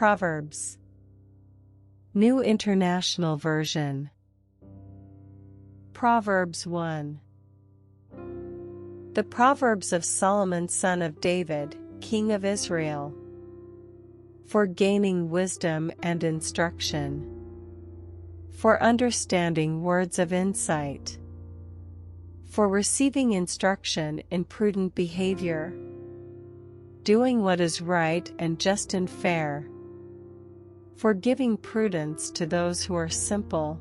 Proverbs. New International Version. Proverbs 1. The Proverbs of Solomon son of David, king of Israel. For gaining wisdom and instruction. For understanding words of insight. For receiving instruction in prudent behavior. Doing what is right and just and fair. For giving prudence to those who are simple.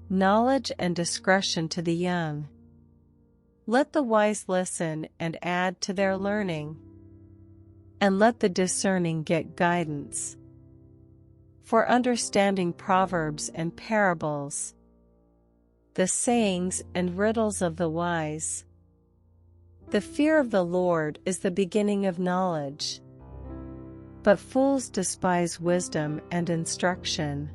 Knowledge and discretion to the young. Let the wise listen and add to their learning. And let the discerning get guidance. For understanding proverbs and parables. The sayings and riddles of the wise. The fear of the Lord is the beginning of knowledge. But fools despise wisdom and instruction.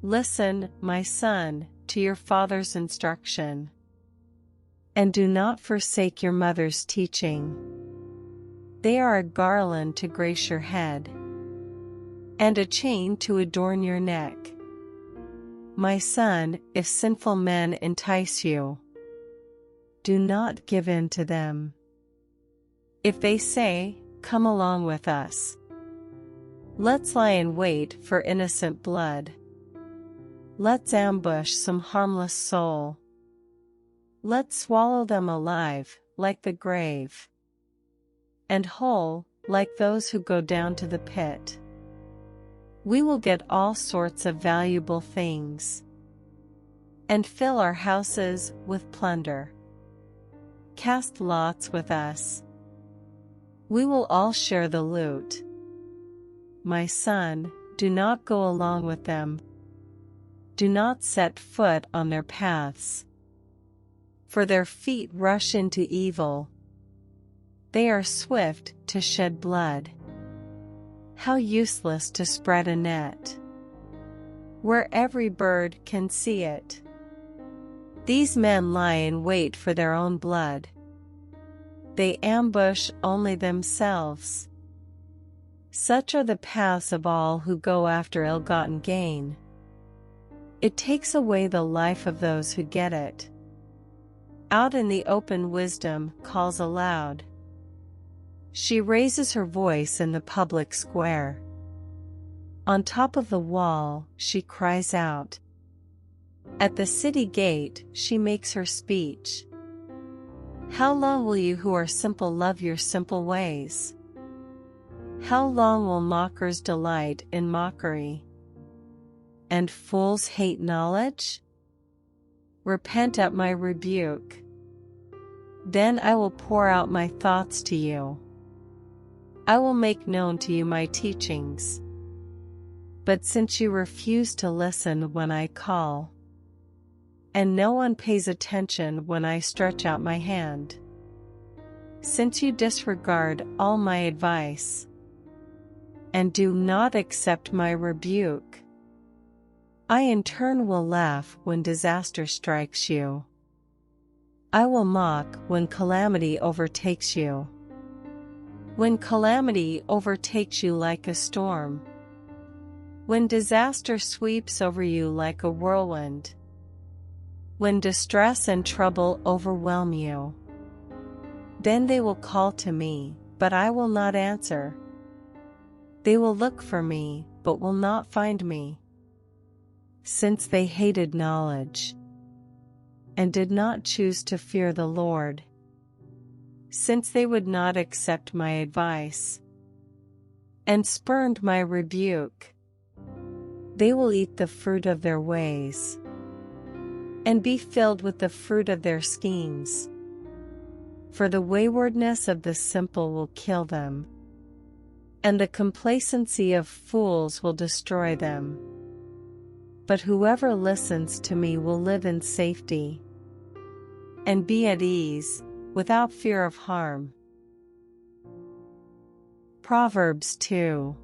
Listen, my son, to your father's instruction. And do not forsake your mother's teaching. They are a garland to grace your head, and a chain to adorn your neck. My son, if sinful men entice you, do not give in to them. If they say, "Come along with us. Let's lie in wait for innocent blood. Let's ambush some harmless soul. Let's swallow them alive, like the grave, and whole, like those who go down to the pit. We will get all sorts of valuable things, and fill our houses with plunder. Cast lots with us. We will all share the loot. My son, do not go along with them. Do not set foot on their paths. For their feet rush into evil. They are swift to shed blood. How useless to spread a net, where every bird can see it. These men lie in wait for their own blood. They ambush only themselves. Such are the paths of all who go after ill-gotten gain. It takes away the life of those who get it. Out in the open wisdom calls aloud. She raises her voice in the public square. On top of the wall, she cries out. At the city gate, she makes her speech. How long will you who are simple love your simple ways? How long will mockers delight in mockery? And fools hate knowledge? Repent at my rebuke. Then I will pour out my thoughts to you. I will make known to you my teachings. But since you refuse to listen when I call, and no one pays attention when I stretch out my hand, since you disregard all my advice, and do not accept my rebuke, I in turn will laugh when disaster strikes you. I will mock when calamity overtakes you. When calamity overtakes you like a storm. When disaster sweeps over you like a whirlwind. When distress and trouble overwhelm you. Then they will call to me, but I will not answer. They will look for me, but will not find me. Since they hated knowledge, and did not choose to fear the Lord. Since they would not accept my advice, and spurned my rebuke, they will eat the fruit of their ways, and be filled with the fruit of their schemes. For the waywardness of the simple will kill them, and the complacency of fools will destroy them. But whoever listens to me will live in safety, and be at ease, without fear of harm. Proverbs 2.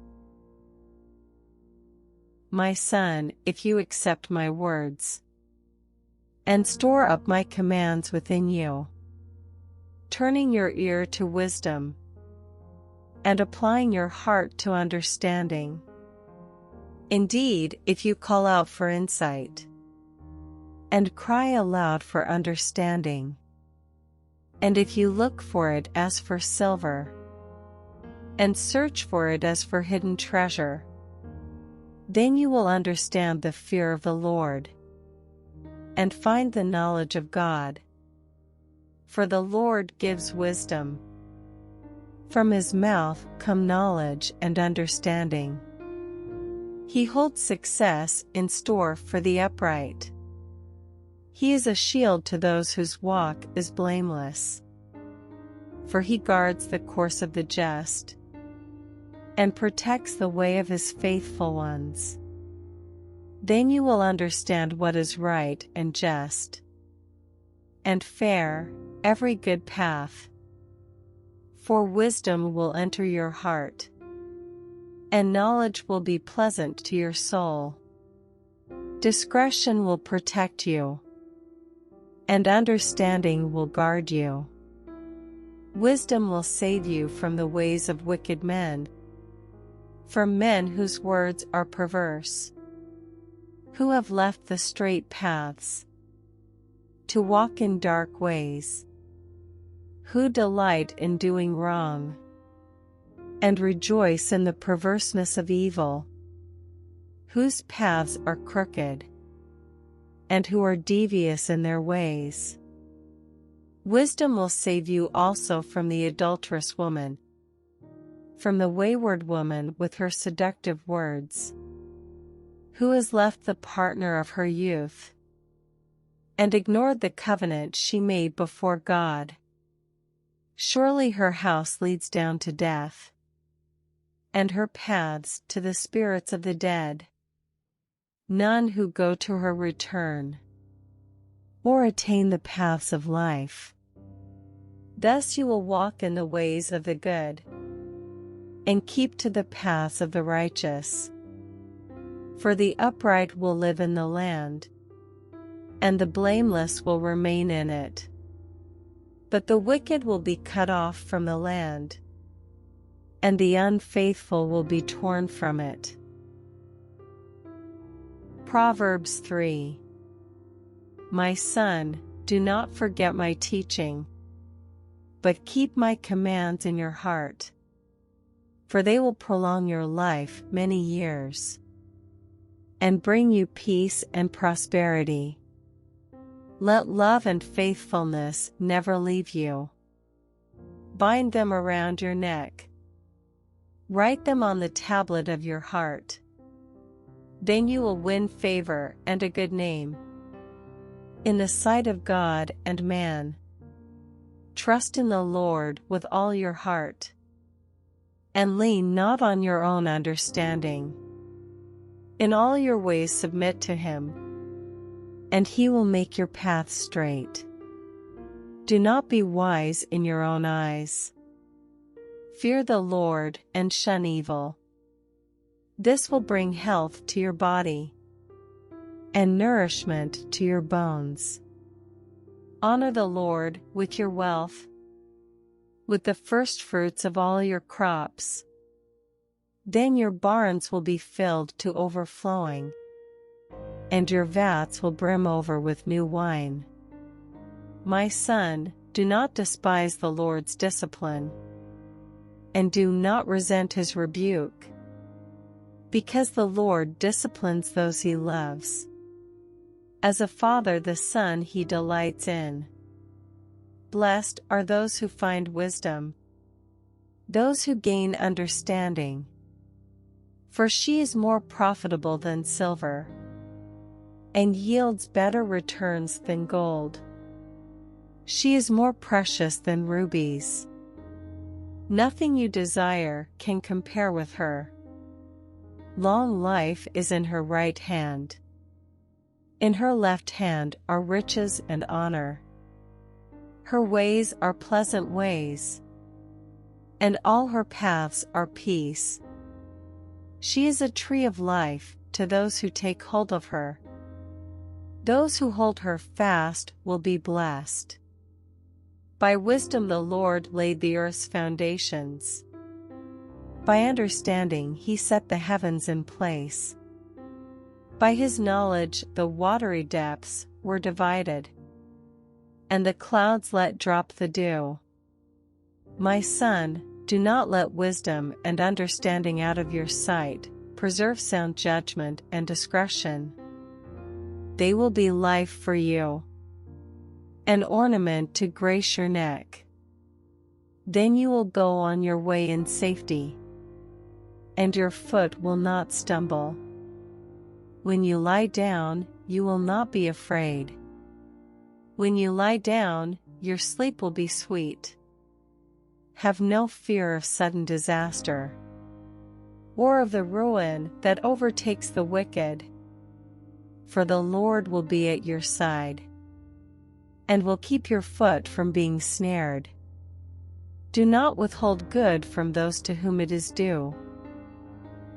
My son, if you accept my words, and store up my commands within you, turning your ear to wisdom, and applying your heart to understanding. Indeed, if you call out for insight, and cry aloud for understanding, and if you look for it as for silver, and search for it as for hidden treasure, then you will understand the fear of the Lord, and find the knowledge of God. For the Lord gives wisdom. From his mouth come knowledge and understanding. He holds success in store for the upright. He is a shield to those whose walk is blameless. For he guards the course of the just, and protects the way of his faithful ones. Then you will understand what is right and just, and fair, every good path. For wisdom will enter your heart, and knowledge will be pleasant to your soul. Discretion will protect you, and understanding will guard you. Wisdom will save you from the ways of wicked men, from men whose words are perverse, who have left the straight paths to walk in dark ways, who delight in doing wrong, and rejoice in the perverseness of evil, whose paths are crooked, and who are devious in their ways. Wisdom will save you also from the adulterous woman, from the wayward woman with her seductive words, who has left the partner of her youth, and ignored the covenant she made before God. Surely her house leads down to death, and her paths to the spirits of the dead. None who go to her return, or attain the paths of life. Thus you will walk in the ways of the good, and keep to the paths of the righteous. For the upright will live in the land, and the blameless will remain in it. But the wicked will be cut off from the land, and the unfaithful will be torn from it. Proverbs 3. My son, do not forget my teaching, but keep my commands in your heart, for they will prolong your life many years, and bring you peace and prosperity. Let love and faithfulness never leave you. Bind them around your neck. Write them on the tablet of your heart. Then you will win favor and a good name in the sight of God and man. Trust in the Lord with all your heart, and lean not on your own understanding. In all your ways submit to him, and he will make your path straight. Do not be wise in your own eyes. Fear the Lord and shun evil. This will bring health to your body, and nourishment to your bones. Honor the Lord with your wealth, with the firstfruits of all your crops. Then your barns will be filled to overflowing, and your vats will brim over with new wine. My son, do not despise the Lord's discipline, and do not resent his rebuke, because the Lord disciplines those he loves. As a father the son he delights in. Blessed are those who find wisdom, those who gain understanding, for she is more profitable than silver, and yields better returns than gold. She is more precious than rubies. Nothing you desire can compare with her. Long life is in her right hand. In her left hand are riches and honor. Her ways are pleasant ways, and all her paths are peace. She is a tree of life to those who take hold of her. Those who hold her fast will be blessed. By wisdom the Lord laid the earth's foundations, By understanding he set the heavens in place. By his knowledge the watery depths were divided, and the clouds let drop the dew. My son, do not let wisdom and understanding out of your sight, preserve sound judgment and discretion. They will be life for you, an ornament to grace your neck. Then you will go on your way in safety, and your foot will not stumble. When you lie down, you will not be afraid. When you lie down, your sleep will be sweet. Have no fear of sudden disaster, or of the ruin that overtakes the wicked. For the Lord will be at your side, and will keep your foot from being snared. Do not withhold good from those to whom it is due,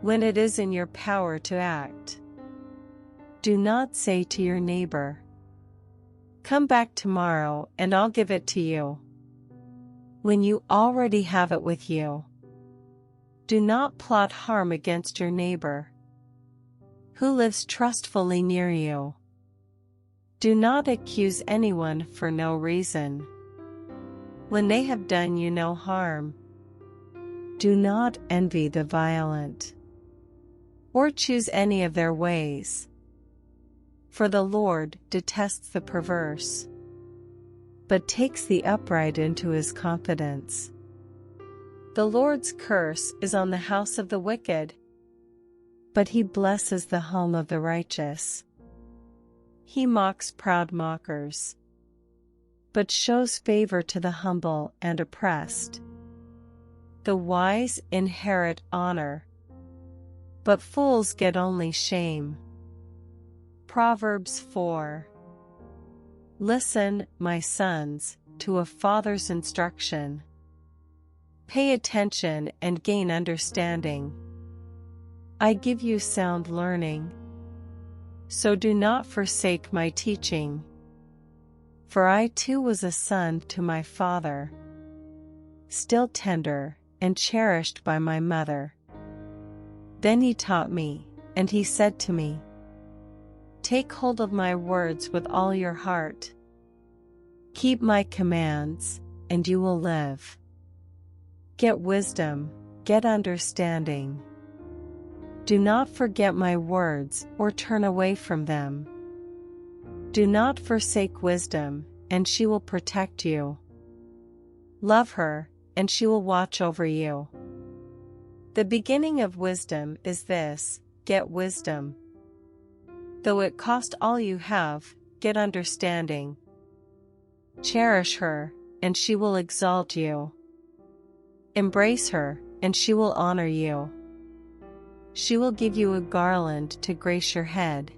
when it is in your power to act. Do not say to your neighbor, "Come back tomorrow and I'll give it to you," when you already have it with you. Do not plot harm against your neighbor, who lives trustfully near you. Do not accuse anyone for no reason, when they have done you no harm. Do not envy the violent, or choose any of their ways. For the Lord detests the perverse, but takes the upright into his confidence. The Lord's curse is on the house of the wicked, but he blesses the home of the righteous. He mocks proud mockers, but shows favor to the humble and oppressed. The wise inherit honor, but fools get only shame. Proverbs 4. Listen, my sons, to a father's instruction. Pay attention and gain understanding. I give you sound learning, so do not forsake my teaching. For I too was a son to my father, still tender and cherished by my mother. Then he taught me, and he said to me, "Take hold of my words with all your heart. Keep my commands, and you will live. Get wisdom, get understanding. Do not forget my words or turn away from them. Do not forsake wisdom, and she will protect you. Love her, and she will watch over you." The beginning of wisdom is this: get wisdom. Though it cost all you have, get understanding. Cherish her, and she will exalt you. Embrace her, and she will honor you. She will give you a garland to grace your head,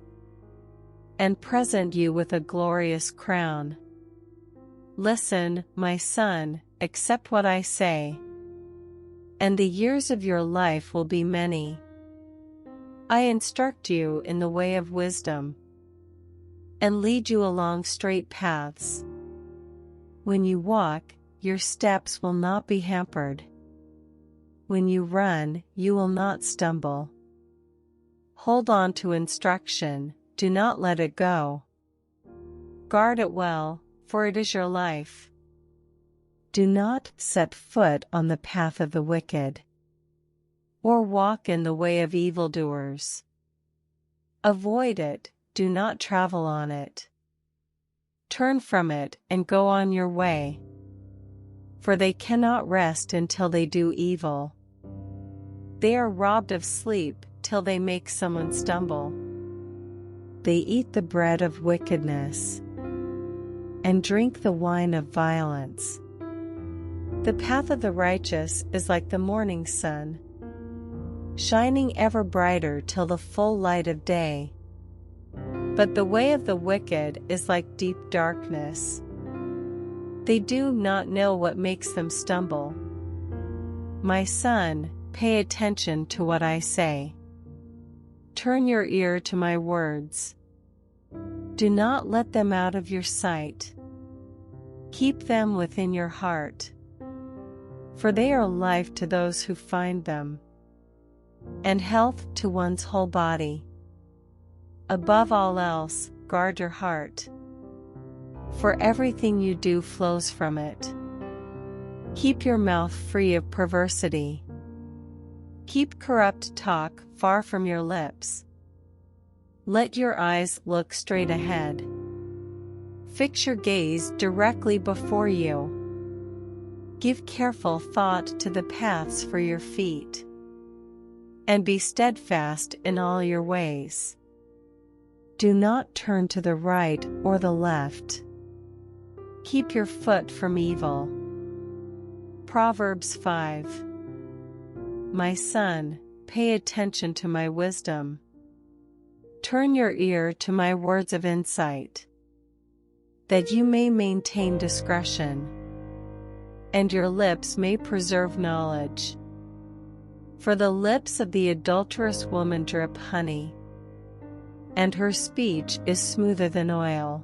and present you with a glorious crown. Listen, my son, accept what I say, and the years of your life will be many. I instruct you in the way of wisdom, and lead you along straight paths. When you walk, your steps will not be hampered. When you run, you will not stumble. Hold on to instruction, do not let it go. Guard it well, for it is your life. Do not set foot on the path of the wicked, or walk in the way of evildoers. Avoid it, do not travel on it. Turn from it and go on your way, for they cannot rest until they do evil. They are robbed of sleep till they make someone stumble. They eat the bread of wickedness, and drink the wine of violence. The path of the righteous is like the morning sun, shining ever brighter till the full light of day. But the way of the wicked is like deep darkness. They do not know what makes them stumble. My son, pay attention to what I say. Turn your ear to my words. Do not let them out of your sight. Keep them within your heart. for they are life to those who find them, and health to one's whole body. Above all else, guard your heart, for everything you do flows from it. Keep your mouth free of perversity. Keep corrupt talk far from your lips. Let your eyes look straight ahead. Fix your gaze directly before you. Give careful thought to the paths for your feet, and be steadfast in all your ways. Do not turn to the right or the left. Keep your foot from evil. Proverbs 5. My son, pay attention to my wisdom. Turn your ear to my words of insight, that you may maintain discretion, and your lips may preserve knowledge. For the lips of the adulterous woman drip honey, and her speech is smoother than oil.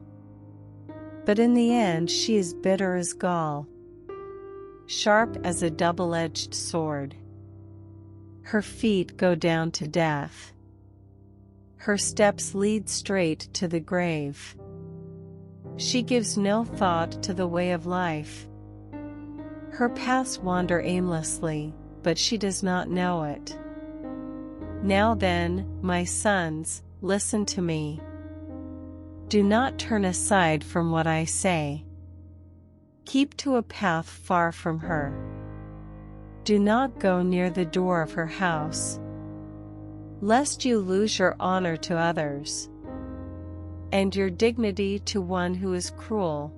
But in the end she is bitter as gall, sharp as a double-edged sword. Her feet go down to death. Her steps lead straight to the grave. She gives no thought to the way of life. Her paths wander aimlessly, but she does not know it. Now then, my sons, listen to me. Do not turn aside from what I say. Keep to a path far from her. Do not go near the door of her house, lest you lose your honor to others, and your dignity to one who is cruel,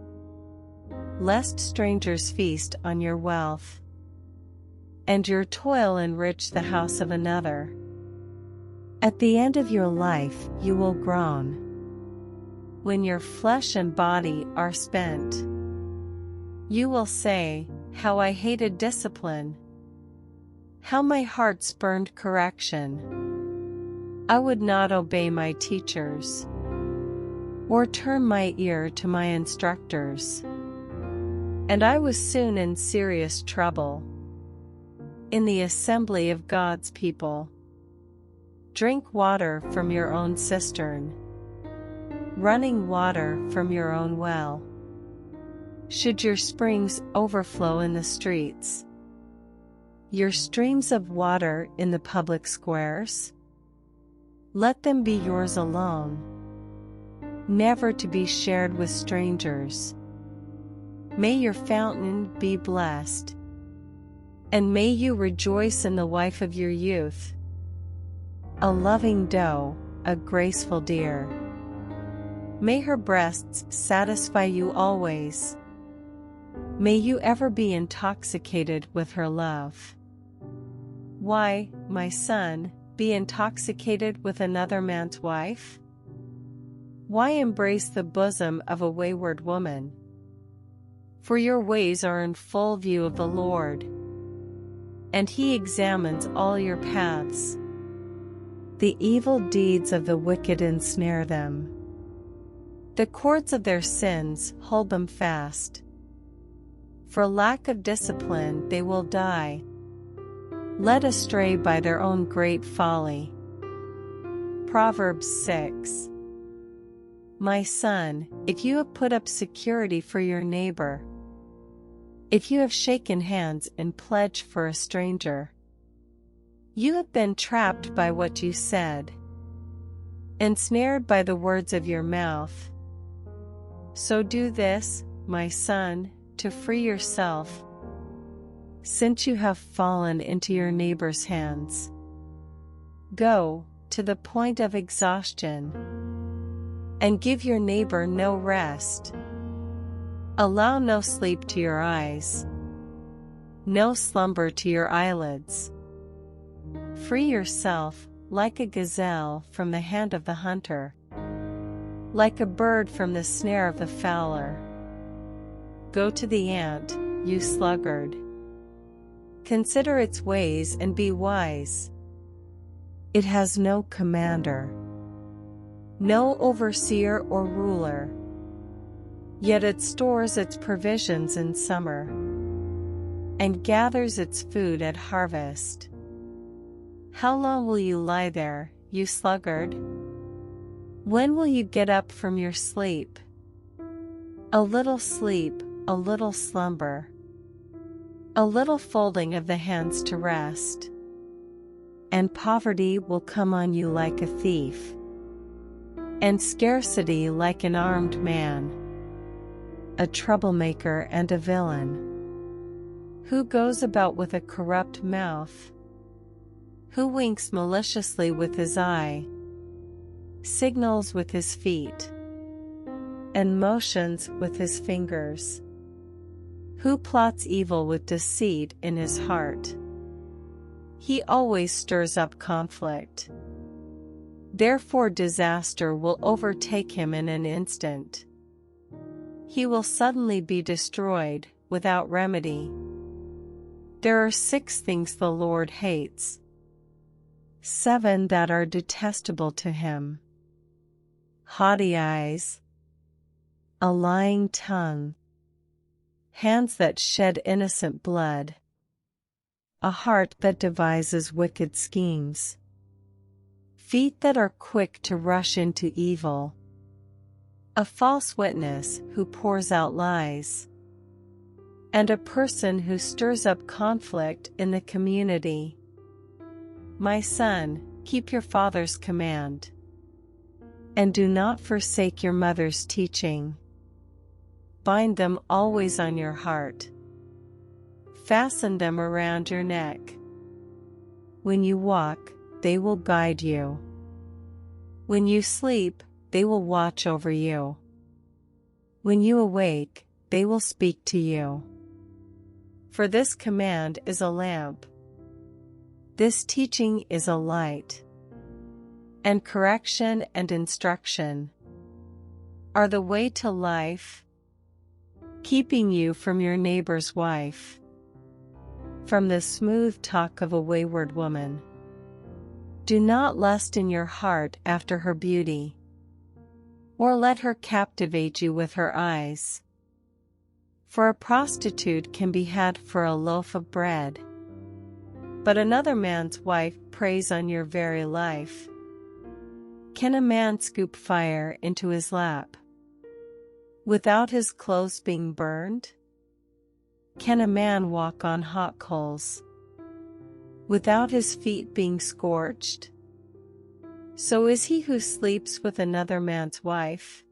lest strangers feast on your wealth, and your toil enrich the house of another. At the end of your life you will groan, when your flesh and body are spent. You will say, how I hated discipline! How my heart spurned correction! I would not obey my teachers, or turn my ear to my instructors. And I was soon in serious trouble in the assembly of God's people. Drink water from your own cistern, running water from your own well. Should your springs overflow in the streets, your streams of water in the public squares? Let them be yours alone, never to be shared with strangers. May your fountain be blessed, and may you rejoice in the wife of your youth, a loving doe, a graceful deer. May her breasts satisfy you always. May you ever be intoxicated with her love. Why, my son, be intoxicated with another man's wife? Why embrace the bosom of a wayward woman? For your ways are in full view of the Lord, and He examines all your paths. The evil deeds of the wicked ensnare them. The cords of their sins hold them fast. For lack of discipline they will die, led astray by their own great folly. Proverbs 6. My son, if you have put up security for your neighbor, if you have shaken hands in pledge for a stranger, you have been trapped by what you said, ensnared by the words of your mouth. So do this, my son, to free yourself, since you have fallen into your neighbor's hands. Go to the point of exhaustion, and give your neighbor no rest. Allow no sleep to your eyes, no slumber to your eyelids. Free yourself, like a gazelle from the hand of the hunter, like a bird from the snare of the fowler. Go to the ant, you sluggard. Consider its ways and be wise. It has no commander, no overseer or ruler, yet it stores its provisions in summer. and gathers its food at harvest. How long will you lie there, you sluggard? When will you get up from your sleep? A little sleep, a little slumber. A little folding of the hands to rest. And poverty will come on you like a thief, and scarcity like an armed man, a troublemaker and a villain, who goes about with a corrupt mouth, who winks maliciously with his eye, signals with his feet, and motions with his fingers, who plots evil with deceit in his heart. He always stirs up conflict. Therefore disaster will overtake him in an instant. He will suddenly be destroyed, without remedy. There are 6 things the Lord hates, 7 that are detestable to him: haughty eyes, a lying tongue, hands that shed innocent blood, a heart that devises wicked schemes, feet that are quick to rush into evil, a false witness who pours out lies, and a person who stirs up conflict in the community. My son, keep your father's command, and do not forsake your mother's teaching. Bind them always on your heart. Fasten them around your neck. When you walk, they will guide you. When you sleep, they will watch over you. When you awake, they will speak to you. For this command is a lamp. This teaching is a light. And correction and instruction are the way to life, keeping you from your neighbor's wife, from the smooth talk of a wayward woman. Do not lust in your heart after her beauty, or let her captivate you with her eyes. For a prostitute can be had for a loaf of bread, but another man's wife preys on your very life. Can a man scoop fire into his lap without his clothes being burned? Can a man walk on hot coals without his feet being scorched? So is he who sleeps with another man's wife.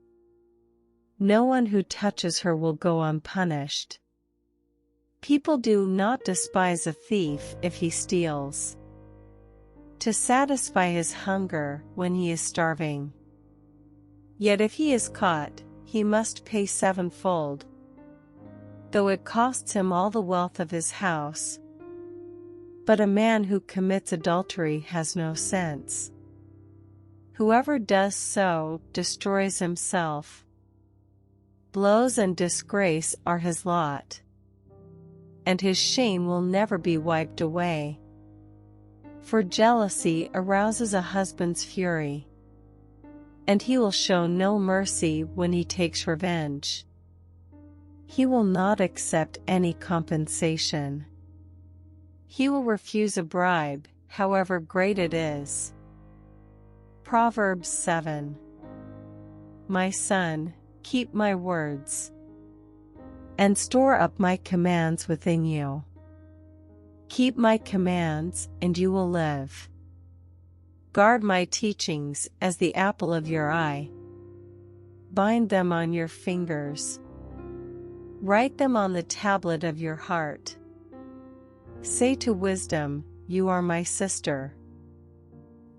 No one who touches her will go unpunished. People do not despise a thief if he steals, to satisfy his hunger when he is starving. Yet if he is caught, he must pay 7-fold, though it costs him all the wealth of his house. But a man who commits adultery has no sense. Whoever does so destroys himself. Blows and disgrace are his lot, and his shame will never be wiped away. For jealousy arouses a husband's fury, and he will show no mercy when he takes revenge. He will not accept any compensation. He will refuse a bribe, however great it is. Proverbs 7. My son, keep my words, and store up my commands within you. Keep my commands, and you will live. Guard my teachings as the apple of your eye. Bind them on your fingers. Write them on the tablet of your heart. Say to wisdom, you are my sister,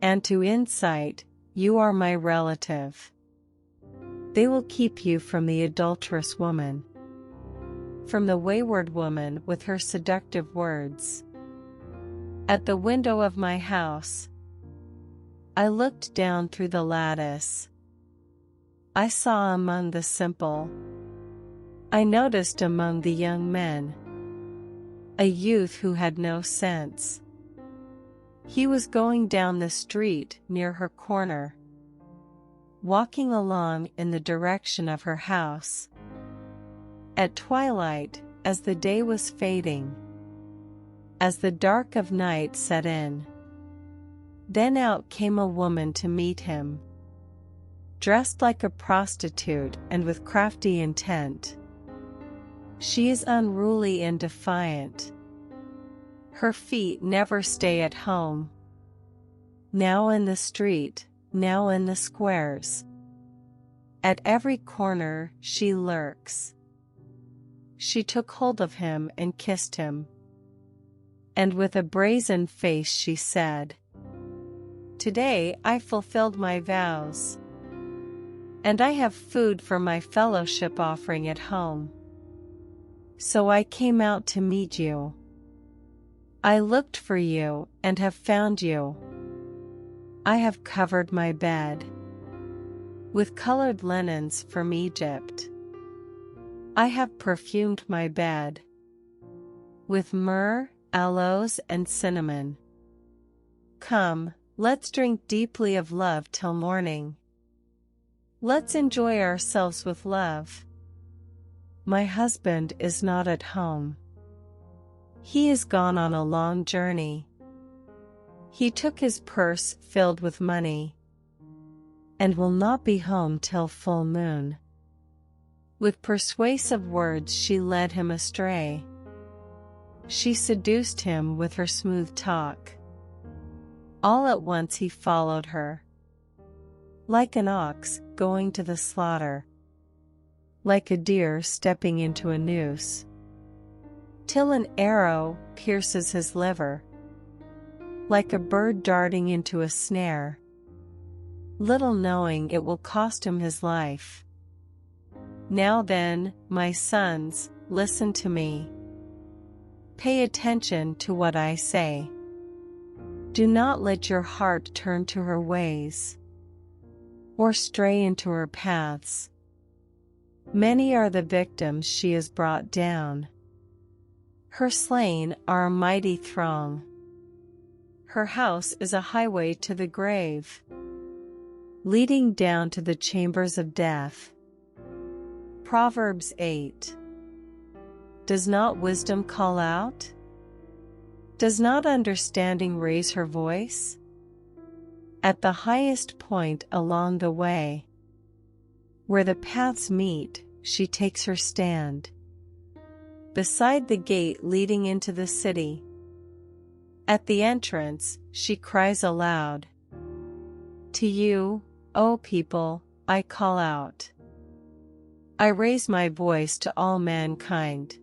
and to insight, you are my relative. They will keep you from the adulterous woman, from the wayward woman with her seductive words. At the window of my house, I looked down through the lattice. I saw among the simple, I noticed among the young men, a youth who had no sense. He was going down the street near her corner, walking along in the direction of her house. At twilight, as the day was fading, as the dark of night set in. Then out came a woman to meet him, dressed like a prostitute and with crafty intent. She is unruly and defiant. Her feet never stay at home. Now in the street, now in the squares. At every corner she lurks. She took hold of him and kissed him. And with a brazen face she said, "Today I fulfilled my vows. And I have food for my fellowship offering at home. So I came out to meet you. I looked for you and have found you. I have covered my bed with colored linens from Egypt. I have perfumed my bed with myrrh, aloes, and cinnamon. Come, let's drink deeply of love till morning. Let's enjoy ourselves with love. My husband is not at home. He is gone on a long journey. He took his purse filled with money, and will not be home till full moon." With persuasive words she led him astray. She seduced him with her smooth talk. All at once he followed her, like an ox going to the slaughter, like a deer stepping into a noose, till an arrow pierces his liver, like a bird darting into a snare, little knowing it will cost him his life. Now then, my sons, listen to me. Pay attention to what I say. Do not let your heart turn to her ways, or stray into her paths. Many are the victims she has brought down. Her slain are a mighty throng. Her house is a highway to the grave, leading down to the chambers of death. Proverbs 8. Does not wisdom call out? Does not understanding raise her voice? At the highest point along the way, where the paths meet, she takes her stand. Beside the gate leading into the city, at the entrance, she cries aloud. To you, O people, I call out. I raise my voice to all mankind.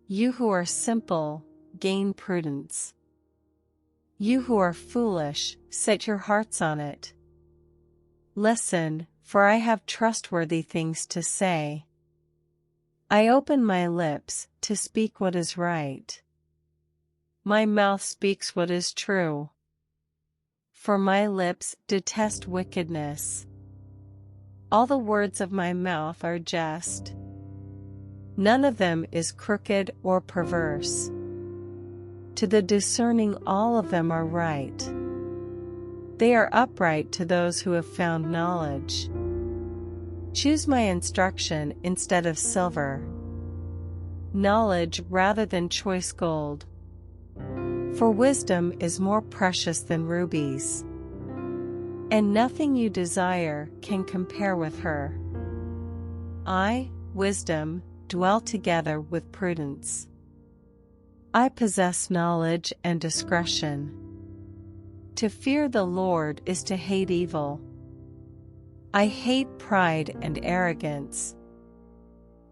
You who are simple, gain prudence. You who are foolish, set your hearts on it. Listen, for I have trustworthy things to say. I open my lips to speak what is right. My mouth speaks what is true. For my lips detest wickedness. All the words of my mouth are just. None of them is crooked or perverse. To the discerning all of them are right. They are upright to those who have found knowledge. Choose my instruction instead of silver, knowledge rather than choice gold. For wisdom is more precious than rubies, and nothing you desire can compare with her. I, wisdom, dwell together with prudence. I possess knowledge and discretion. To fear the Lord is to hate evil. I hate pride and arrogance,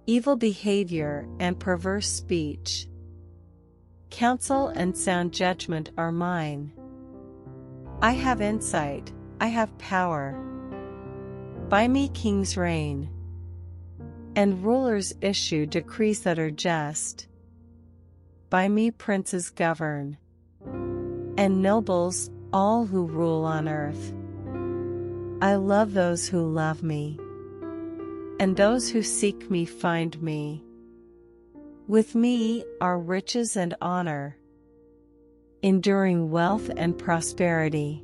evil behavior and perverse speech. Counsel and sound judgment are mine. I have insight, I have power. By me kings reign, and rulers issue decrees that are just. By me princes govern, and nobles, all who rule on earth. I love those who love me, and those who seek me find me. With me are riches and honor, enduring wealth and prosperity.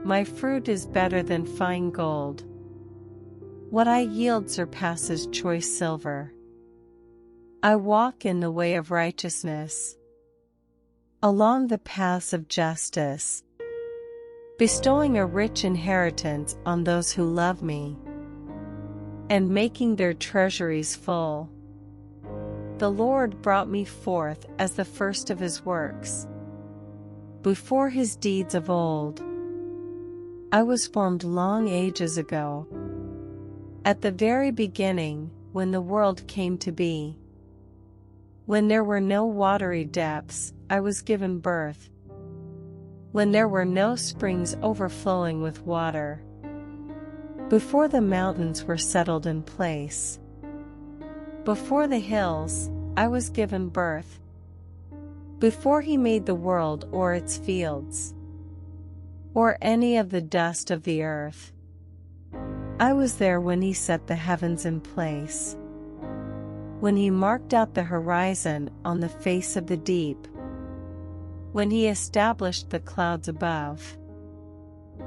My fruit is better than fine gold. What I yield surpasses choice silver. I walk in the way of righteousness, along the paths of justice, bestowing a rich inheritance on those who love me, and making their treasuries full. The Lord brought me forth as the first of his works, before his deeds of old. I was formed long ages ago, at the very beginning, when the world came to be. When there were no watery depths, I was given birth. When there were no springs overflowing with water. Before the mountains were settled in place. Before the hills, I was given birth. Before he made the world or its fields, or any of the dust of the earth. I was there when he set the heavens in place. When he marked out the horizon on the face of the deep. When he established the clouds above,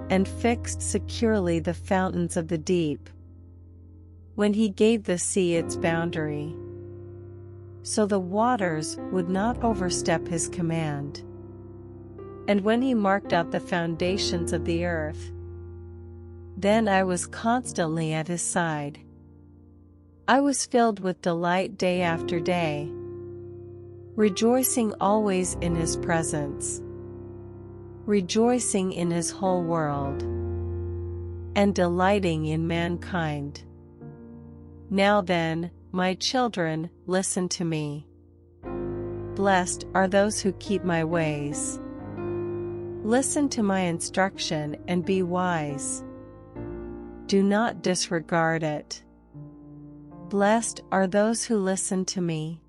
and fixed securely the fountains of the deep. When he gave the sea its boundary, so the waters would not overstep his command. And when he marked out the foundations of the earth, then I was constantly at his side. I was filled with delight day after day, rejoicing always in his presence, rejoicing in his whole world, and delighting in mankind. Now then, my children, listen to me. Blessed are those who keep my ways. Listen to my instruction and be wise. Do not disregard it. Blessed are those who listen to me,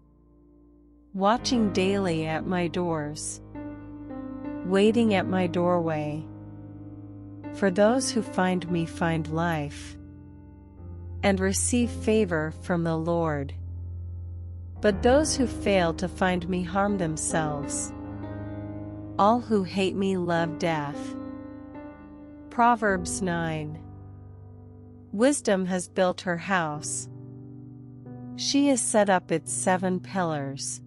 watching daily at my doors, waiting at my doorway. For those who find me find life, and receive favor from the Lord. But those who fail to find me harm themselves. All who hate me love death. Proverbs 9. Wisdom has built her house. She has set up its 7 pillars.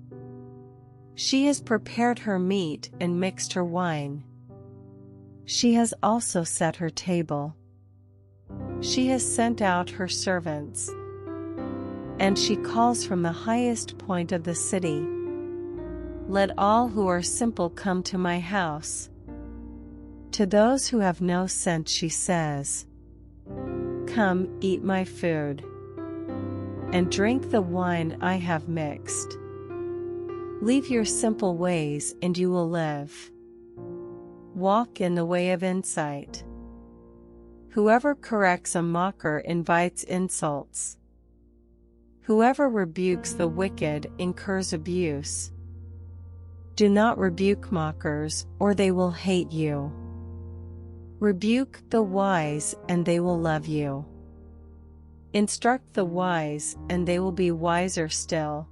She has prepared her meat and mixed her wine. She has also set her table. She has sent out her servants. And she calls from the highest point of the city. Let all who are simple come to my house. To those who have no sense she says, come, eat my food, and drink the wine I have mixed. Leave your simple ways and you will live. Walk in the way of insight. Whoever corrects a mocker invites insults. Whoever rebukes the wicked incurs abuse. Do not rebuke mockers, or they will hate you. Rebuke the wise, and they will love you. Instruct the wise, and they will be wiser still.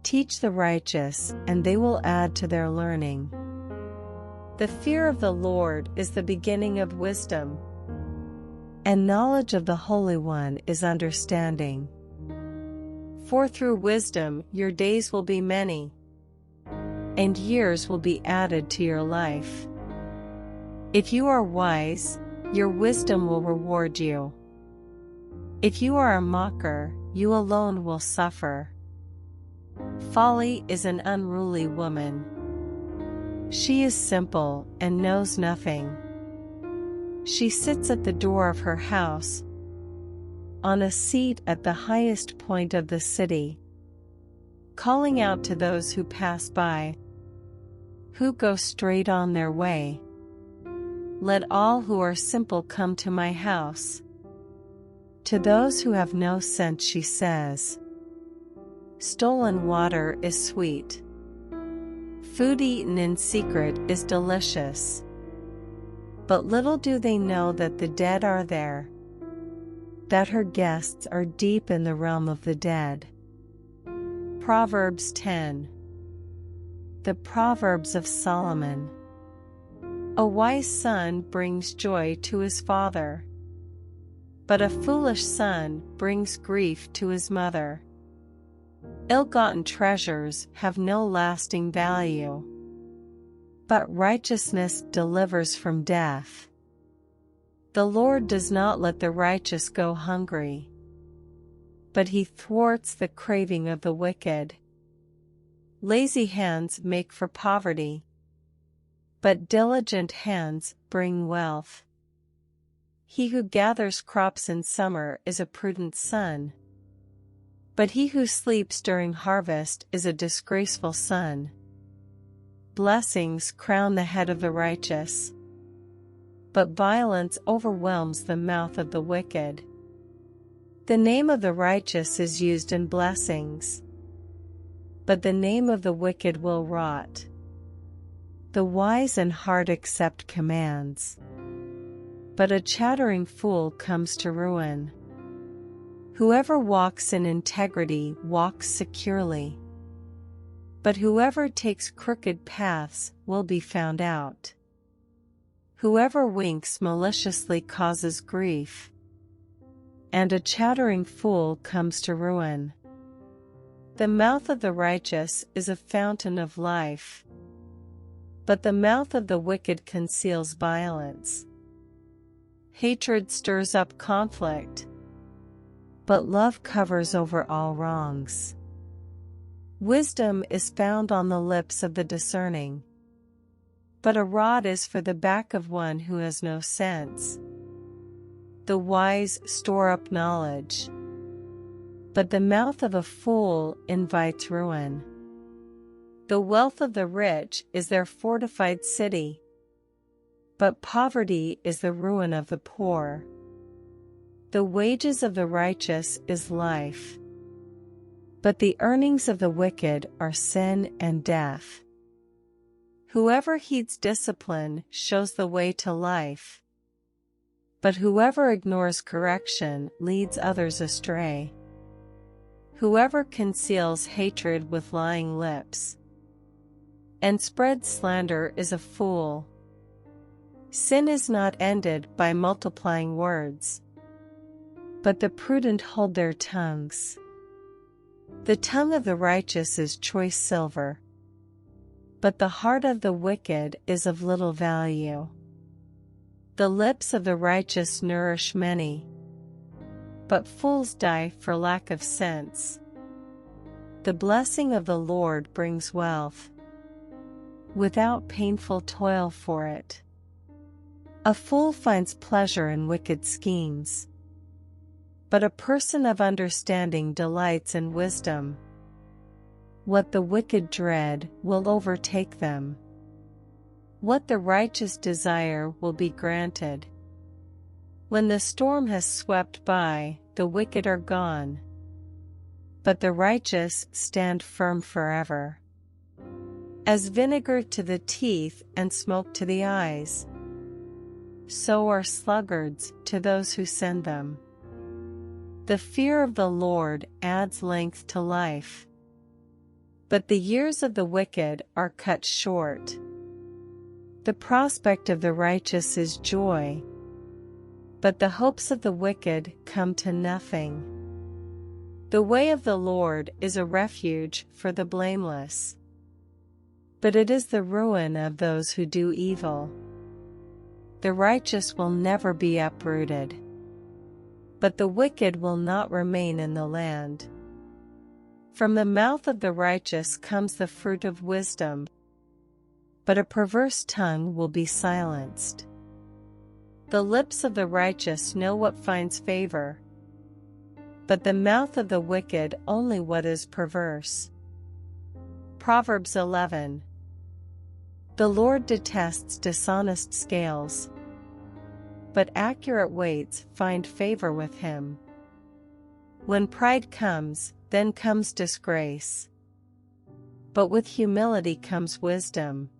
Teach the righteous, and they will add to their learning. The fear of the Lord is the beginning of wisdom, and knowledge of the Holy One is understanding. For through wisdom your days will be many, and years will be added to your life. If you are wise, your wisdom will reward you. If you are a mocker, you alone will suffer. Folly is an unruly woman. She is simple and knows nothing. She sits at the door of her house, on a seat at the highest point of the city, calling out to those who pass by, who go straight on their way. Let all who are simple come to my house. To those who have no sense she says, stolen water is sweet. Food eaten in secret is delicious. But little do they know that the dead are there, that her guests are deep in the realm of the dead. Proverbs 10. The Proverbs of Solomon. A wise son brings joy to his father, but a foolish son brings grief to his mother. Ill-gotten treasures have no lasting value, but righteousness delivers from death. The Lord does not let the righteous go hungry, but he thwarts the craving of the wicked. Lazy hands make for poverty, but diligent hands bring wealth. He who gathers crops in summer is a prudent son, but he who sleeps during harvest is a disgraceful son. Blessings crown the head of the righteous, but violence overwhelms the mouth of the wicked. The name of the righteous is used in blessings, but the name of the wicked will rot. The wise in heart accept commands, but a chattering fool comes to ruin. Whoever walks in integrity walks securely, but whoever takes crooked paths will be found out. Whoever winks maliciously causes grief, and a chattering fool comes to ruin. The mouth of the righteous is a fountain of life, but the mouth of the wicked conceals violence. Hatred stirs up conflict, but love covers over all wrongs. Wisdom is found on the lips of the discerning, but a rod is for the back of one who has no sense. The wise store up knowledge, but the mouth of a fool invites ruin. The wealth of the rich is their fortified city, but poverty is the ruin of the poor. The wages of the righteous is life, but the earnings of the wicked are sin and death. Whoever heeds discipline shows the way to life, but whoever ignores correction leads others astray. Whoever conceals hatred with lying lips and spreads slander is a fool. Sin is not ended by multiplying words, but the prudent hold their tongues. The tongue of the righteous is choice silver, but the heart of the wicked is of little value. The lips of the righteous nourish many, but fools die for lack of sense. The blessing of the Lord brings wealth, without painful toil for it. A fool finds pleasure in wicked schemes, but a person of understanding delights in wisdom. What the wicked dread will overtake them. What the righteous desire will be granted. When the storm has swept by, the wicked are gone, but the righteous stand firm forever. As vinegar to the teeth and smoke to the eyes, so are sluggards to those who send them. The fear of the Lord adds length to life, but the years of the wicked are cut short. The prospect of the righteous is joy, but the hopes of the wicked come to nothing. The way of the Lord is a refuge for the blameless, but it is the ruin of those who do evil. The righteous will never be uprooted, but the wicked will not remain in the land. From the mouth of the righteous comes the fruit of wisdom, but a perverse tongue will be silenced. The lips of the righteous know what finds favor, but the mouth of the wicked only what is perverse. Proverbs 11. The Lord detests dishonest scales, but accurate weights find favor with him. When pride comes, then comes disgrace, but with humility comes wisdom.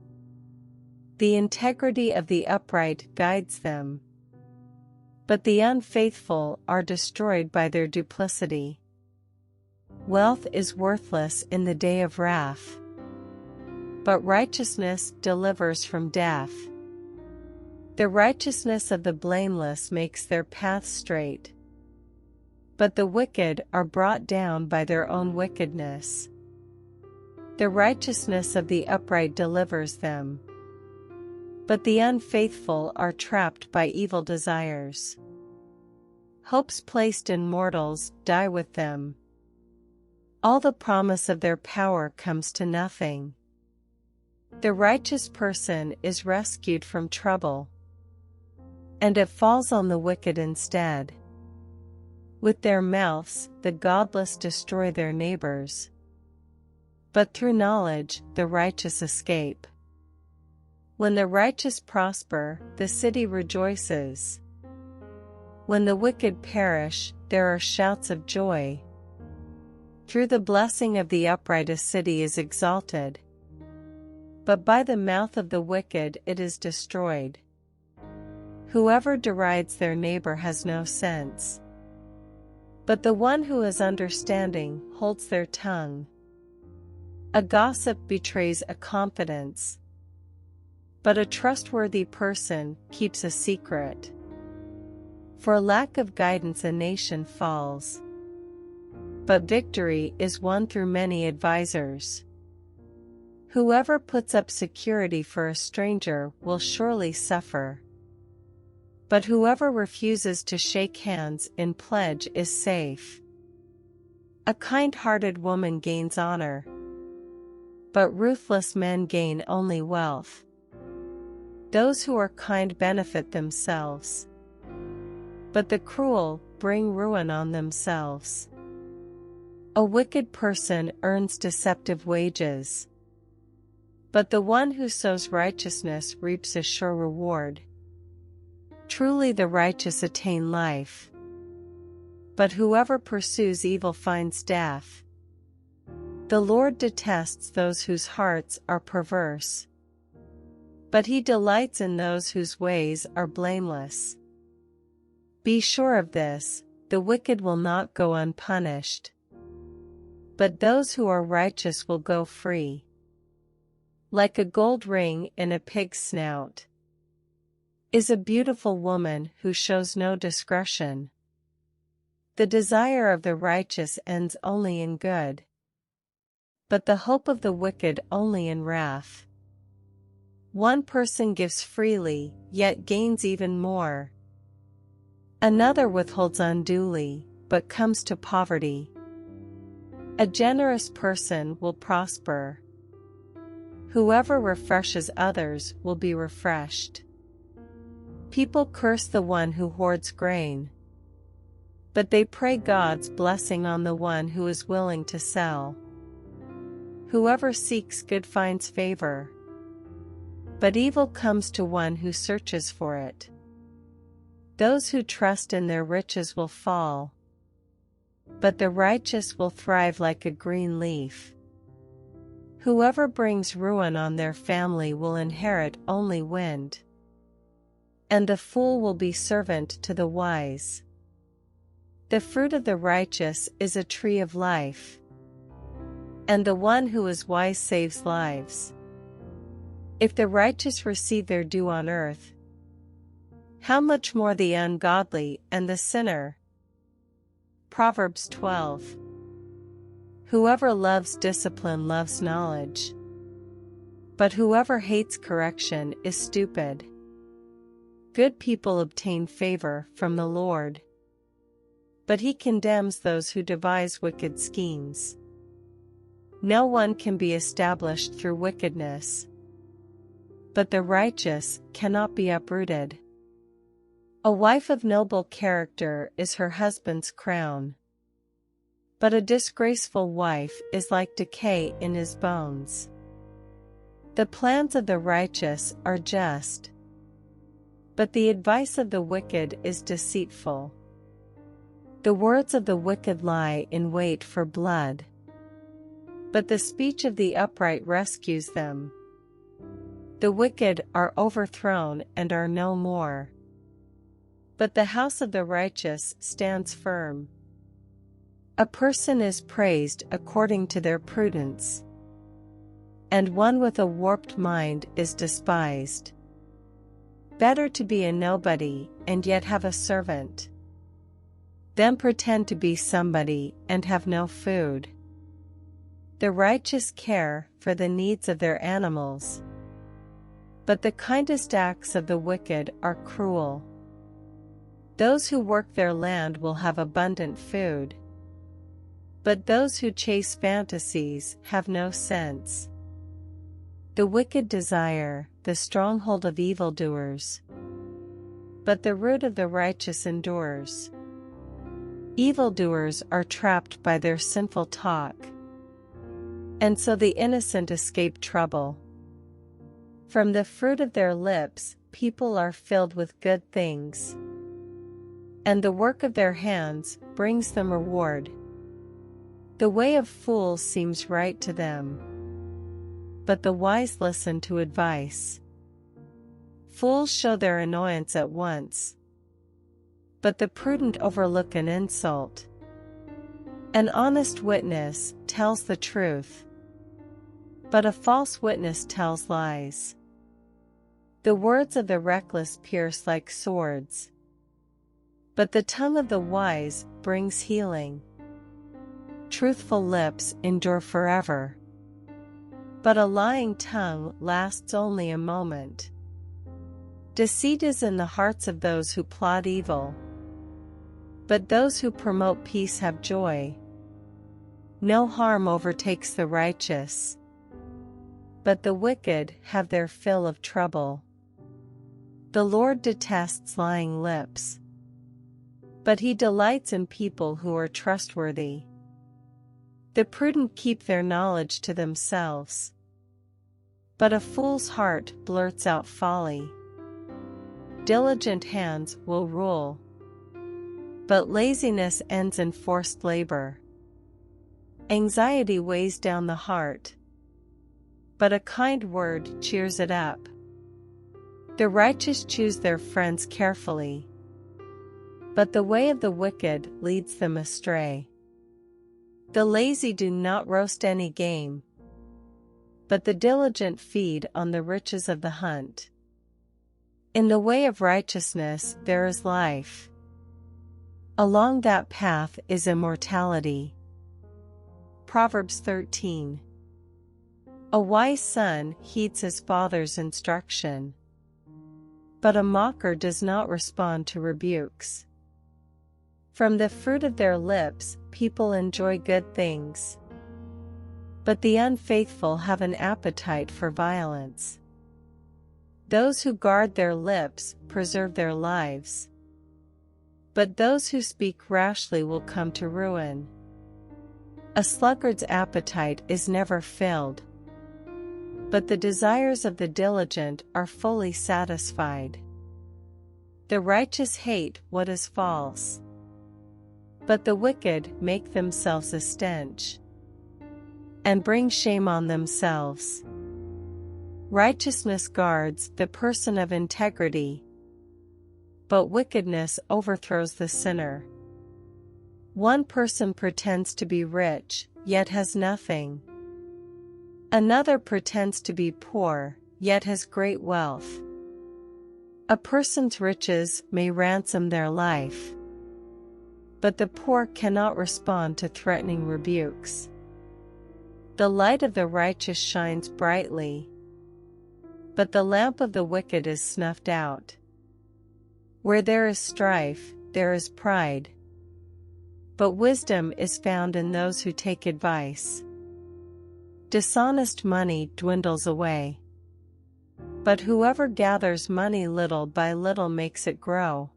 The integrity of the upright guides them, but the unfaithful are destroyed by their duplicity. Wealth is worthless in the day of wrath, but righteousness delivers from death. The righteousness of the blameless makes their path straight, but the wicked are brought down by their own wickedness. The righteousness of the upright delivers them, but the unfaithful are trapped by evil desires. Hopes placed in mortals die with them. All the promise of their power comes to nothing. The righteous person is rescued from trouble, and it falls on the wicked instead. With their mouths, the godless destroy their neighbors, but through knowledge, the righteous escape. When the righteous prosper, the city rejoices. When the wicked perish, there are shouts of joy. Through the blessing of the upright a city is exalted, but by the mouth of the wicked it is destroyed. Whoever derides their neighbor has no sense, but the one who is understanding holds their tongue. A gossip betrays a confidence, but a trustworthy person keeps a secret. For lack of guidance a nation falls, but victory is won through many advisers. Whoever puts up security for a stranger will surely suffer, but whoever refuses to shake hands in pledge is safe. A kind-hearted woman gains honor, but ruthless men gain only wealth. Those who are kind benefit themselves, but the cruel bring ruin on themselves. A wicked person earns deceptive wages, but the one who sows righteousness reaps a sure reward. Truly the righteous attain life, but whoever pursues evil finds death. The Lord detests those whose hearts are perverse, but he delights in those whose ways are blameless. Be sure of this, the wicked will not go unpunished, but those who are righteous will go free. Like a gold ring in a pig's snout is a beautiful woman who shows no discretion. The desire of the righteous ends only in good, but the hope of the wicked only in wrath. One person gives freely, yet gains even more. Another withholds unduly, but comes to poverty. A generous person will prosper. Whoever refreshes others will be refreshed. People curse the one who hoards grain, but they pray God's blessing on the one who is willing to sell. Whoever seeks good finds favor, but evil comes to one who searches for it. Those who trust in their riches will fall, but the righteous will thrive like a green leaf. Whoever brings ruin on their family will inherit only wind, and the fool will be servant to the wise. The fruit of the righteous is a tree of life, and the one who is wise saves lives. If the righteous receive their due on earth, how much more the ungodly and the sinner? Proverbs 12. Whoever loves discipline loves knowledge, but whoever hates correction is stupid. Good people obtain favor from the Lord, but he condemns those who devise wicked schemes. No one can be established through wickedness, but the righteous cannot be uprooted. A wife of noble character is her husband's crown, but a disgraceful wife is like decay in his bones. The plans of the righteous are just, but the advice of the wicked is deceitful. The words of the wicked lie in wait for blood, but the speech of the upright rescues them. The wicked are overthrown and are no more, but the house of the righteous stands firm. A person is praised according to their prudence, and one with a warped mind is despised. Better to be a nobody and yet have a servant, than pretend to be somebody and have no food. The righteous care for the needs of their animals, but the kindest acts of the wicked are cruel. Those who work their land will have abundant food, but those who chase fantasies have no sense. The wicked desire the stronghold of evildoers, but the root of the righteous endures. Evildoers are trapped by their sinful talk, and so the innocent escape trouble. From the fruit of their lips, people are filled with good things, and the work of their hands brings them reward. The way of fools seems right to them, but the wise listen to advice. Fools show their annoyance at once, but the prudent overlook an insult. An honest witness tells the truth, but a false witness tells lies. The words of the reckless pierce like swords, but the tongue of the wise brings healing. Truthful lips endure forever, but a lying tongue lasts only a moment. Deceit is in the hearts of those who plot evil, but those who promote peace have joy. No harm overtakes the righteous, but the wicked have their fill of trouble. The Lord detests lying lips, but he delights in people who are trustworthy. The prudent keep their knowledge to themselves, but a fool's heart blurts out folly. Diligent hands will rule, but laziness ends in forced labor. Anxiety weighs down the heart, but a kind word cheers it up. The righteous choose their friends carefully, but the way of the wicked leads them astray. The lazy do not roast any game, but the diligent feed on the riches of the hunt. In the way of righteousness there is life. Along that path is immortality. Proverbs 13. A wise son heeds his father's instruction, but a mocker does not respond to rebukes. From the fruit of their lips, people enjoy good things, but the unfaithful have an appetite for violence. Those who guard their lips preserve their lives, but those who speak rashly will come to ruin. A sluggard's appetite is never filled, but the desires of the diligent are fully satisfied. The righteous hate what is false, but the wicked make themselves a stench, and bring shame on themselves. Righteousness guards the person of integrity, but wickedness overthrows the sinner. One person pretends to be rich, yet has nothing. Another pretends to be poor, yet has great wealth. A person's riches may ransom their life, but the poor cannot respond to threatening rebukes. The light of the righteous shines brightly, but the lamp of the wicked is snuffed out. Where there is strife, there is pride, but wisdom is found in those who take advice. Dishonest money dwindles away, but whoever gathers money little by little makes it grow.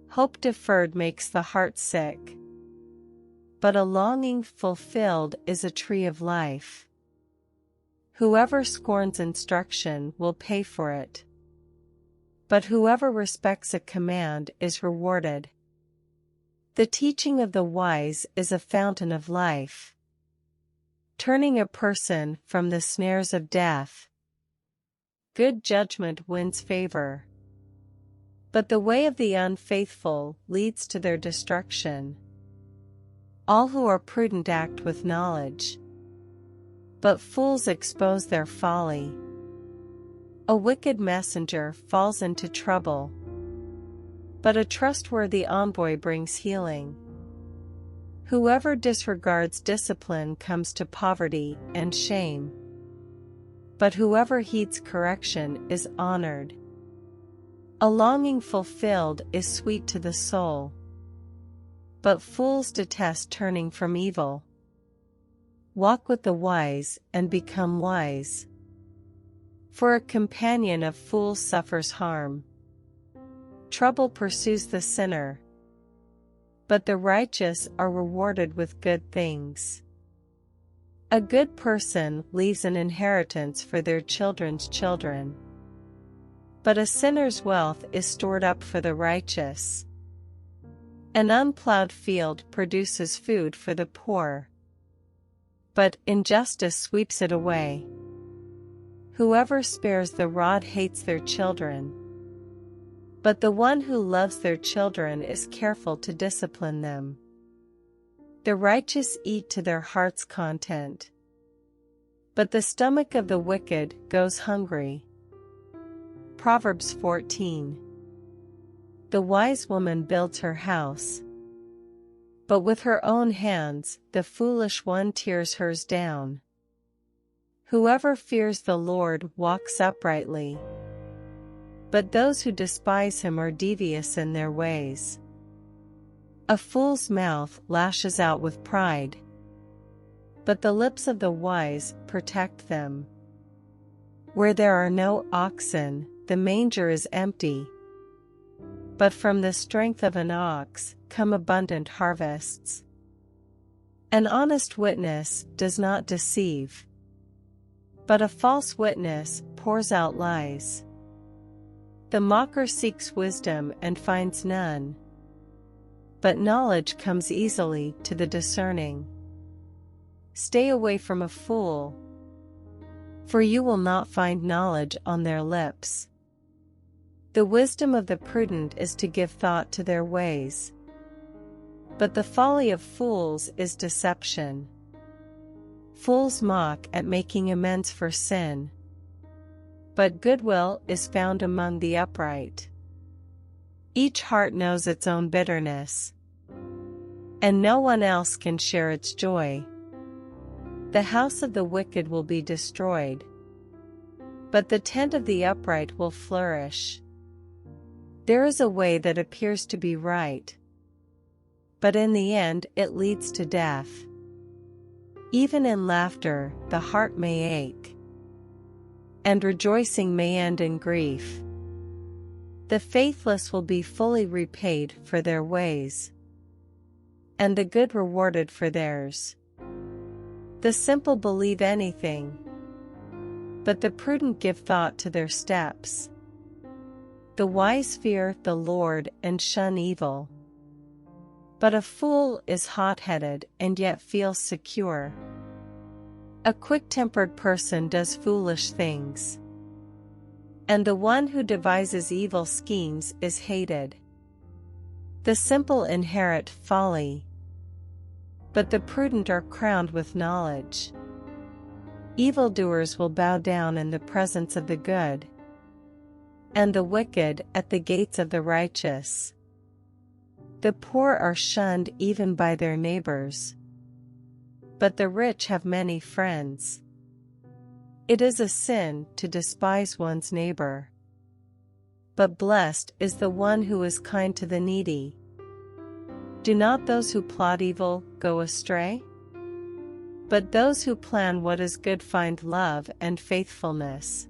Hope deferred makes the heart sick, but a longing fulfilled is a tree of life. Whoever scorns instruction will pay for it, but whoever respects a command is rewarded. The teaching of the wise is a fountain of life, turning a person from the snares of death. Good judgment wins favor, but the way of the unfaithful leads to their destruction. All who are prudent act with knowledge, but fools expose their folly. A wicked messenger falls into trouble, but a trustworthy envoy brings healing. Whoever disregards discipline comes to poverty and shame. but whoever heeds correction is honored. A longing fulfilled is sweet to the soul, but fools detest turning from evil. Walk with the wise and become wise, for a companion of fools suffers harm. Trouble pursues the sinner, but the righteous are rewarded with good things. A good person leaves an inheritance for their children's children, but a sinner's wealth is stored up for the righteous. An unplowed field produces food for the poor, but injustice sweeps it away. Whoever spares the rod hates their children, but the one who loves their children is careful to discipline them. The righteous eat to their heart's content, but the stomach of the wicked goes hungry. Proverbs 14. The wise woman builds her house, but with her own hands the foolish one tears hers down. Whoever fears the Lord walks uprightly, but those who despise him are devious in their ways. A fool's mouth lashes out with pride, but the lips of the wise protect them. Where there are no oxen, the manger is empty, but from the strength of an ox come abundant harvests. An honest witness does not deceive, but a false witness pours out lies. The mocker seeks wisdom and finds none, but knowledge comes easily to the discerning. Stay away from a fool, for you will not find knowledge on their lips. The wisdom of the prudent is to give thought to their ways, but the folly of fools is deception. Fools mock at making amends for sin, but goodwill is found among the upright. Each heart knows its own bitterness, and no one else can share its joy. The house of the wicked will be destroyed, but the tent of the upright will flourish. There is a way that appears to be right, but in the end it leads to death. Even in laughter the heart may ache, and rejoicing may end in grief. The faithless will be fully repaid for their ways, and the good rewarded for theirs. The simple believe anything, but the prudent give thought to their steps. The wise fear the Lord and shun evil, but a fool is hot-headed and yet feels secure. A quick-tempered person does foolish things, and the one who devises evil schemes is hated. The simple inherit folly, but the prudent are crowned with knowledge. Evildoers will bow down in the presence of the good, and the wicked at the gates of the righteous. The poor are shunned even by their neighbors, but the rich have many friends. It is a sin to despise one's neighbor, but blessed is the one who is kind to the needy. Do not those who plot evil go astray? But those who plan what is good find love and faithfulness.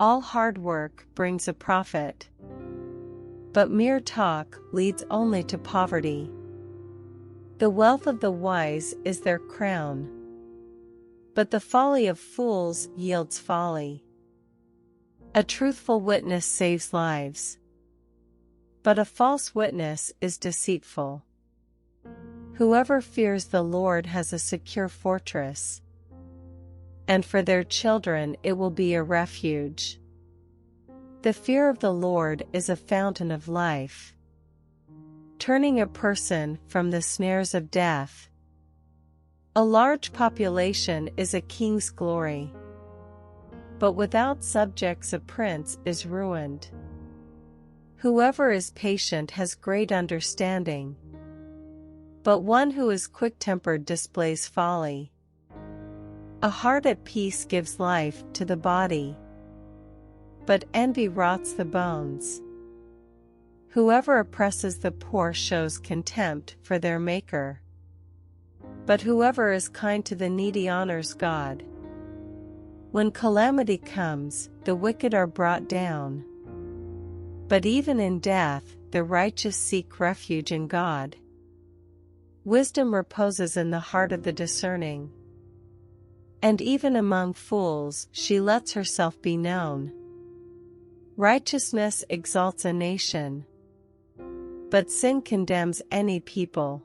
All hard work brings a profit, but mere talk leads only to poverty. The wealth of the wise is their crown, but the folly of fools yields folly. A truthful witness saves lives, but a false witness is deceitful. Whoever fears the Lord has a secure fortress, and for their children it will be a refuge. The fear of the Lord is a fountain of life, turning a person from the snares of death. A large population is a king's glory, but without subjects a prince is ruined. Whoever is patient has great understanding, but one who is quick-tempered displays folly. A heart at peace gives life to the body, but envy rots the bones. Whoever oppresses the poor shows contempt for their Maker, but whoever is kind to the needy honors God. When calamity comes, the wicked are brought down, but even in death, the righteous seek refuge in God. Wisdom reposes in the heart of the discerning, and even among fools she lets herself be known. Righteousness exalts a nation, but sin condemns any people.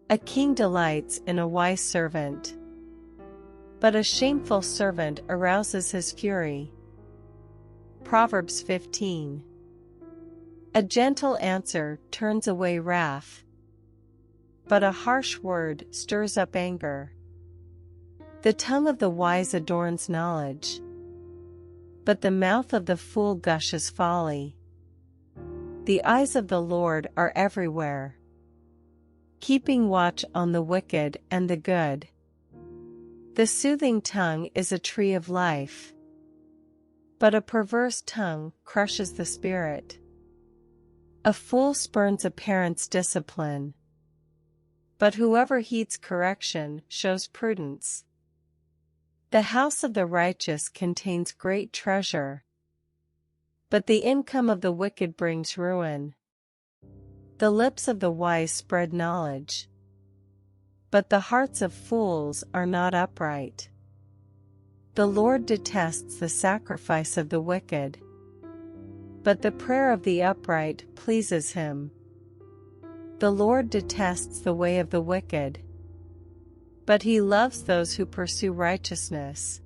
A king delights in a wise servant, but a shameful servant arouses his fury. Proverbs 15. A gentle answer turns away wrath, but a harsh word stirs up anger. The tongue of the wise adorns knowledge, but the mouth of the fool gushes folly. The eyes of the Lord are everywhere, keeping watch on the wicked and the good. The soothing tongue is a tree of life, but a perverse tongue crushes the spirit. A fool spurns a parent's discipline, but whoever heeds correction shows prudence. The house of the righteous contains great treasure, but the income of the wicked brings ruin. The lips of the wise spread knowledge, but the hearts of fools are not upright. The Lord detests the sacrifice of the wicked, but the prayer of the upright pleases him. The Lord detests the way of the wicked, but he loves those who pursue righteousness.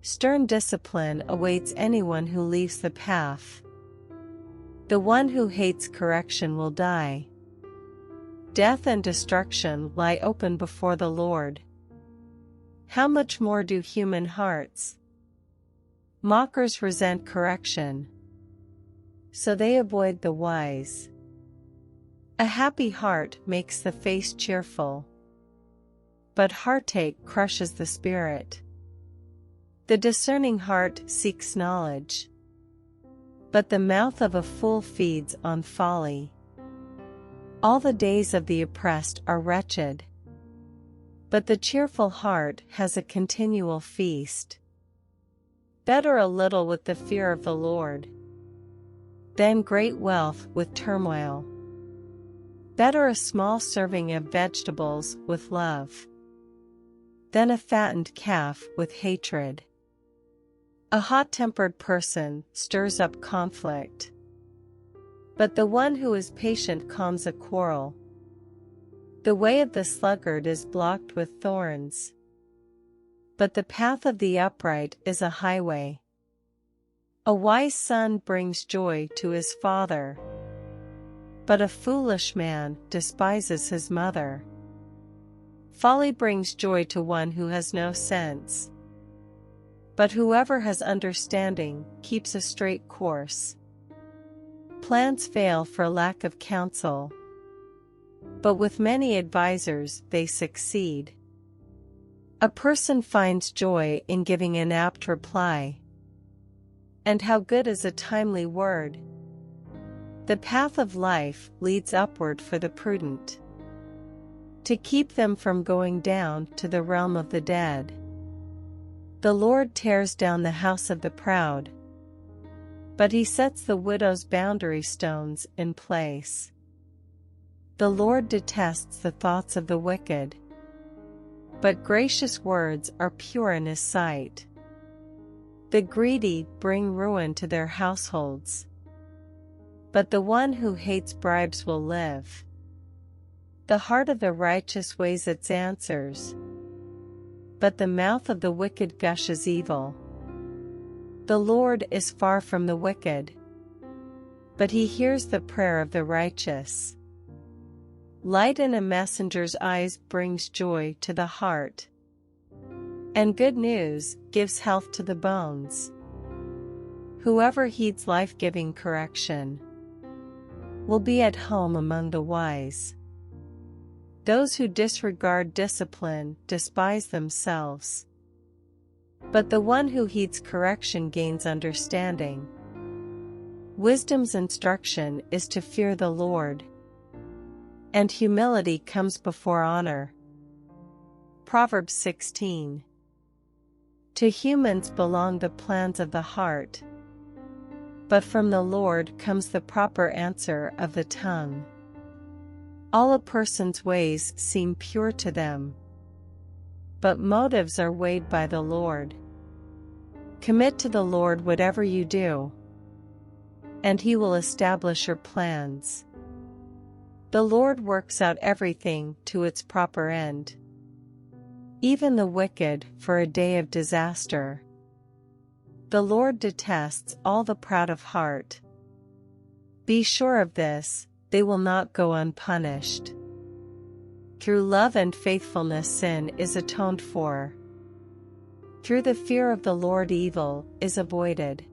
Stern discipline awaits anyone who leaves the path. The one who hates correction will die. Death and destruction lie open before the Lord. How much more do human hearts? Mockers resent correction, so they avoid the wise. A happy heart makes the face cheerful, but heartache crushes the spirit. The discerning heart seeks knowledge, but the mouth of a fool feeds on folly. All the days of the oppressed are wretched, but the cheerful heart has a continual feast. Better a little with the fear of the Lord than great wealth with turmoil. Better a small serving of vegetables with love than a fattened calf with hatred. A hot-tempered person stirs up conflict, but the one who is patient calms a quarrel. The way of the sluggard is blocked with thorns, but the path of the upright is a highway. A wise son brings joy to his father, but a foolish man despises his mother. Folly brings joy to one who has no sense, but whoever has understanding keeps a straight course. Plans fail for lack of counsel, but with many advisers they succeed. A person finds joy in giving an apt reply, and how good is a timely word. The path of life leads upward for the prudent, to keep them from going down to the realm of the dead. The Lord tears down the house of the proud, but he sets the widow's boundary stones in place. The Lord detests the thoughts of the wicked, but gracious words are pure in his sight. The greedy bring ruin to their households, but the one who hates bribes will live. The heart of the righteous weighs its answers, but the mouth of the wicked gushes evil. The Lord is far from the wicked, but he hears the prayer of the righteous. Light in a messenger's eyes brings joy to the heart, and good news gives health to the bones. Whoever heeds life-giving correction will be at home among the wise. Those who disregard discipline despise themselves. But the one who heeds correction gains understanding. Wisdom's instruction is to fear the Lord, and humility comes before honor. Proverbs 16. To humans belong the plans of the heart, but from the Lord comes the proper answer of the tongue. All a person's ways seem pure to them, but motives are weighed by the Lord. Commit to the Lord whatever you do, and He will establish your plans. The Lord works out everything to its proper end, even the wicked for a day of disaster. The Lord detests all the proud of heart. Be sure of this, they will not go unpunished. Through love and faithfulness sin is atoned for. Through the fear of the Lord evil is avoided.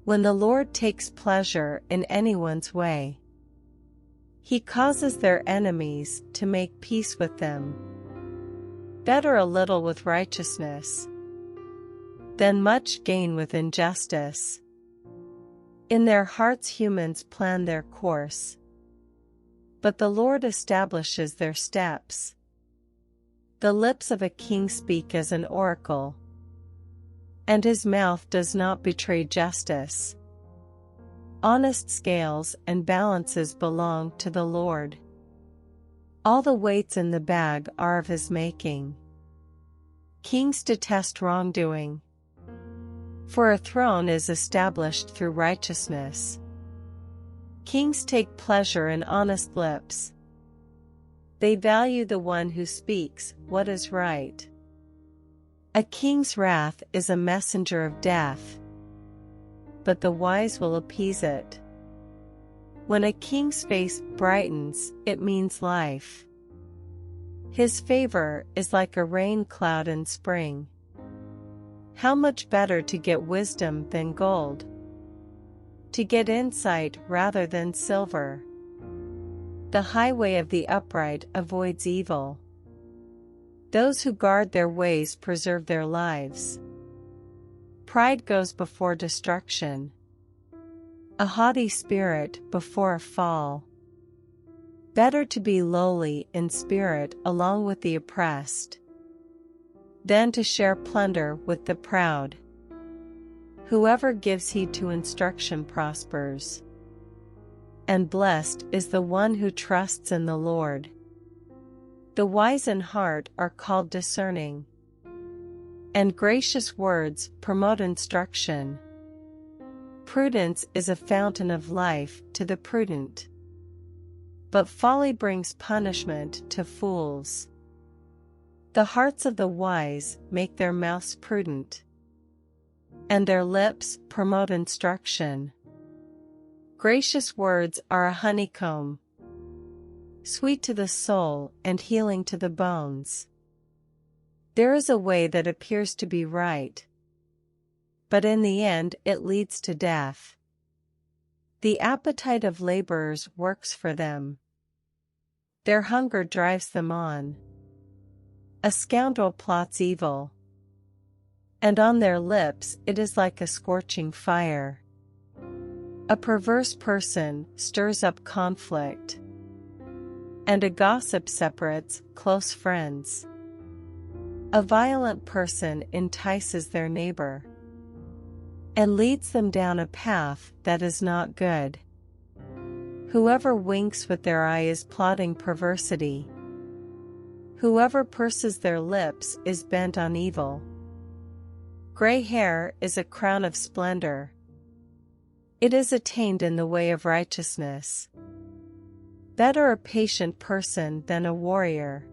When the Lord takes pleasure in anyone's way, He causes their enemies to make peace with them. Better a little with righteousness than much gain with injustice. In their hearts humans plan their course, but the Lord establishes their steps. The lips of a king speak as an oracle, and his mouth does not betray justice. Honest scales and balances belong to the Lord. All the weights in the bag are of His making. Kings detest wrongdoing, for a throne is established through righteousness. Kings take pleasure in honest lips. They value the one who speaks what is right. A king's wrath is a messenger of death, but the wise will appease it. When a king's face brightens, it means life. His favor is like a rain cloud in spring. How much better to get wisdom than gold, to get insight rather than silver. The highway of the upright avoids evil. Those who guard their ways preserve their lives. Pride goes before destruction, a haughty spirit before a fall. Better to be lowly in spirit along with the oppressed, than to share plunder with the proud. Whoever gives heed to instruction prospers, and blessed is the one who trusts in the Lord. The wise in heart are called discerning, and gracious words promote instruction. Prudence is a fountain of life to the prudent, but folly brings punishment to fools. The hearts of the wise make their mouths prudent, and their lips promote instruction. Gracious words are a honeycomb, sweet to the soul and healing to the bones. There is a way that appears to be right, but in the end it leads to death. The appetite of laborers works for them. Their hunger drives them on. A scoundrel plots evil, and on their lips it is like a scorching fire. A perverse person stirs up conflict, and a gossip separates close friends. A violent person entices their neighbor, and leads them down a path that is not good. Whoever winks with their eye is plotting perversity. Whoever purses their lips is bent on evil. Gray hair is a crown of splendor. It is attained in the way of righteousness. Better a patient person than a warrior,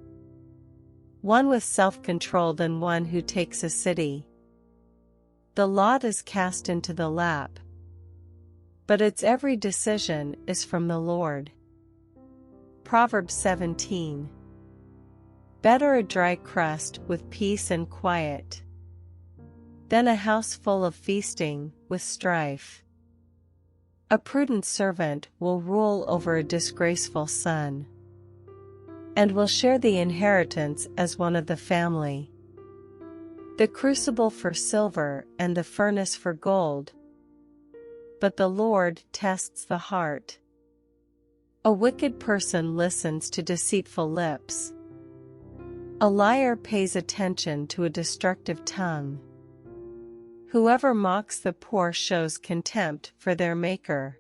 one with self-control than one who takes a city. The lot is cast into the lap, but its every decision is from the Lord. Proverbs 17. Better a dry crust with peace and quiet, than a house full of feasting with strife. A prudent servant will rule over a disgraceful son, and will share the inheritance as one of the family. The crucible for silver and the furnace for gold, but the Lord tests the heart. A wicked person listens to deceitful lips. A liar pays attention to a destructive tongue. Whoever mocks the poor shows contempt for their Maker.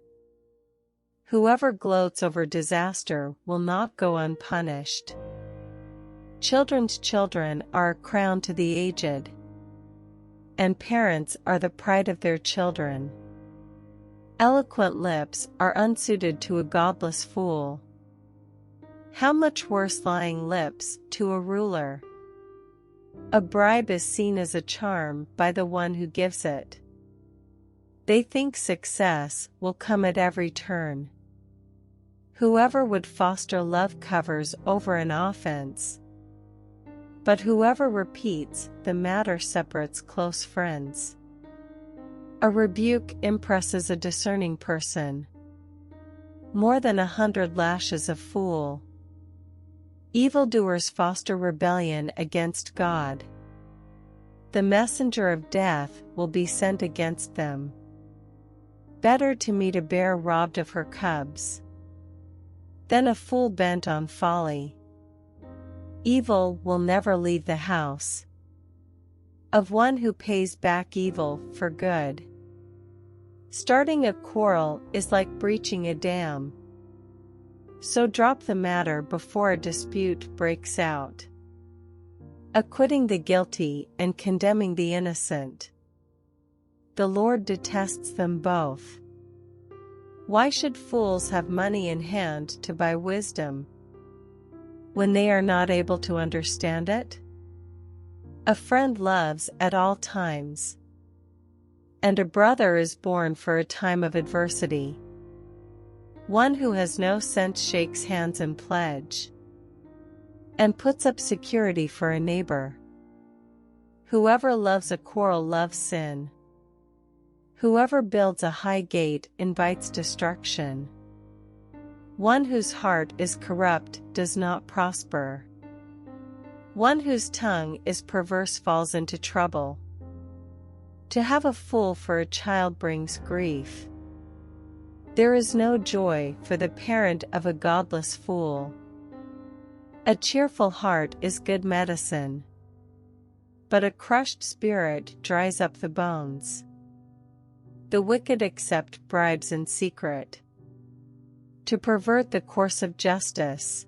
Whoever gloats over disaster will not go unpunished. Children's children are a crown to the aged, and parents are the pride of their children. Eloquent lips are unsuited to a godless fool. How much worse lying lips to a ruler. A bribe is seen as a charm by the one who gives it. They think success will come at every turn. Whoever would foster love covers over an offense, but whoever repeats the matter separates close friends. A rebuke impresses a discerning person more than 100 lashes a fool. Evildoers foster rebellion against God. The messenger of death will be sent against them. Better to meet a bear robbed of her cubs than a fool bent on folly. Evil will never leave the house of one who pays back evil for good. Starting a quarrel is like breaching a dam. So drop the matter before a dispute breaks out. Acquitting the guilty and condemning the innocent. The Lord detests them both. Why should fools have money in hand to buy wisdom, when they are not able to understand it? A friend loves at all times, and a brother is born for a time of adversity. One who has no sense shakes hands in pledge, and puts up security for a neighbor. Whoever loves a quarrel loves sin. Whoever builds a high gate invites destruction. One whose heart is corrupt does not prosper. One whose tongue is perverse falls into trouble. To have a fool for a child brings grief. There is no joy for the parent of a godless fool. A cheerful heart is good medicine, but a crushed spirit dries up the bones. The wicked accept bribes in secret, to pervert the course of justice.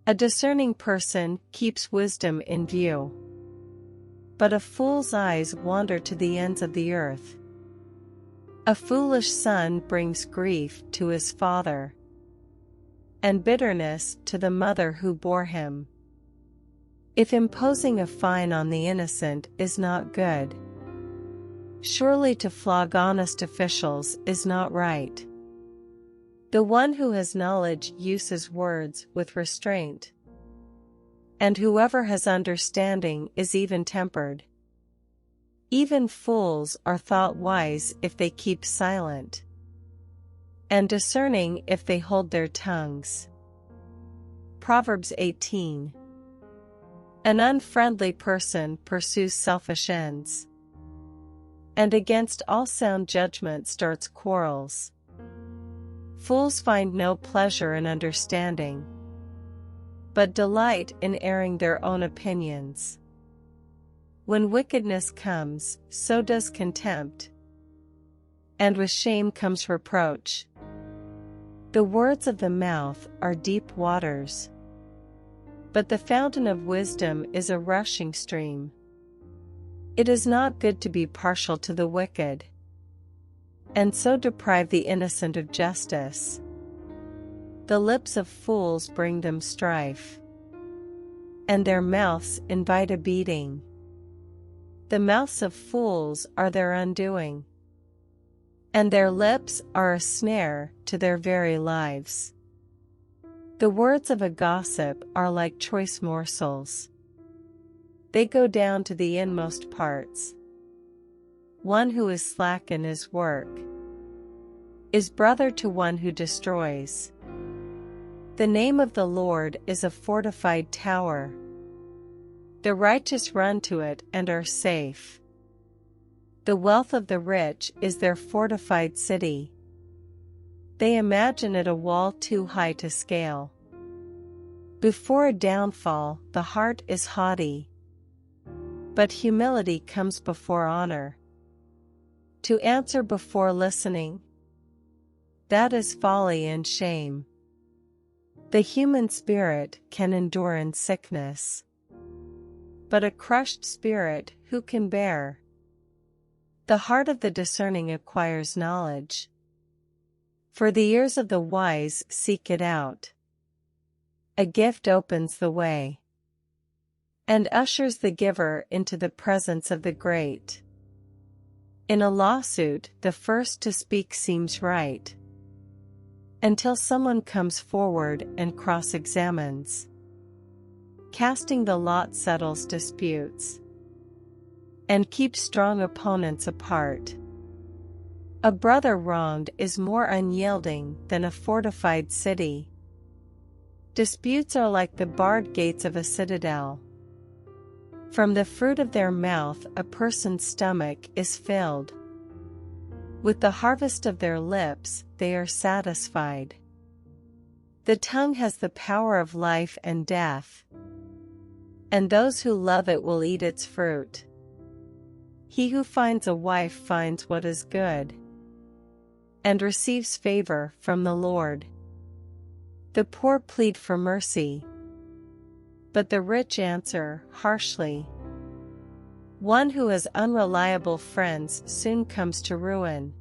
A discerning person keeps wisdom in view, but a fool's eyes wander to the ends of the earth. A foolish son brings grief to his father, and bitterness to the mother who bore him. If imposing a fine on the innocent is not good, surely to flog honest officials is not right. The one who has knowledge uses words with restraint, and whoever has understanding is even-tempered. Even fools are thought wise if they keep silent, and discerning if they hold their tongues. Proverbs 18. An unfriendly person pursues selfish ends, and against all sound judgment starts quarrels. Fools find no pleasure in understanding, but delight in airing their own opinions. When wickedness comes, so does contempt, and with shame comes reproach. The words of the mouth are deep waters, but the fountain of wisdom is a rushing stream. It is not good to be partial to the wicked, and so deprive the innocent of justice. The lips of fools bring them strife, and their mouths invite a beating. The mouths of fools are their undoing, and their lips are a snare to their very lives. The words of a gossip are like choice morsels. They go down to the inmost parts. One who is slack in his work is brother to one who destroys. The name of the Lord is a fortified tower. The righteous run to it and are safe. The wealth of the rich is their fortified city. They imagine it a wall too high to scale. Before a downfall, the heart is haughty, but humility comes before honor. To answer before listening, that is folly and shame. The human spirit can endure in sickness, but a crushed spirit who can bear? The heart of the discerning acquires knowledge, for the ears of the wise seek it out. A gift opens the way, and ushers the giver into the presence of the great. In a lawsuit, the first to speak seems right, until someone comes forward and cross-examines. Casting the lot settles disputes, and keeps strong opponents apart. A brother wronged is more unyielding than a fortified city. Disputes are like the barred gates of a citadel. From the fruit of their mouth a person's stomach is filled. With the harvest of their lips they are satisfied. The tongue has the power of life and death, and those who love it will eat its fruit. He who finds a wife finds what is good, and receives favor from the Lord. The poor plead for mercy, but the rich answer harshly. One who has unreliable friends soon comes to ruin,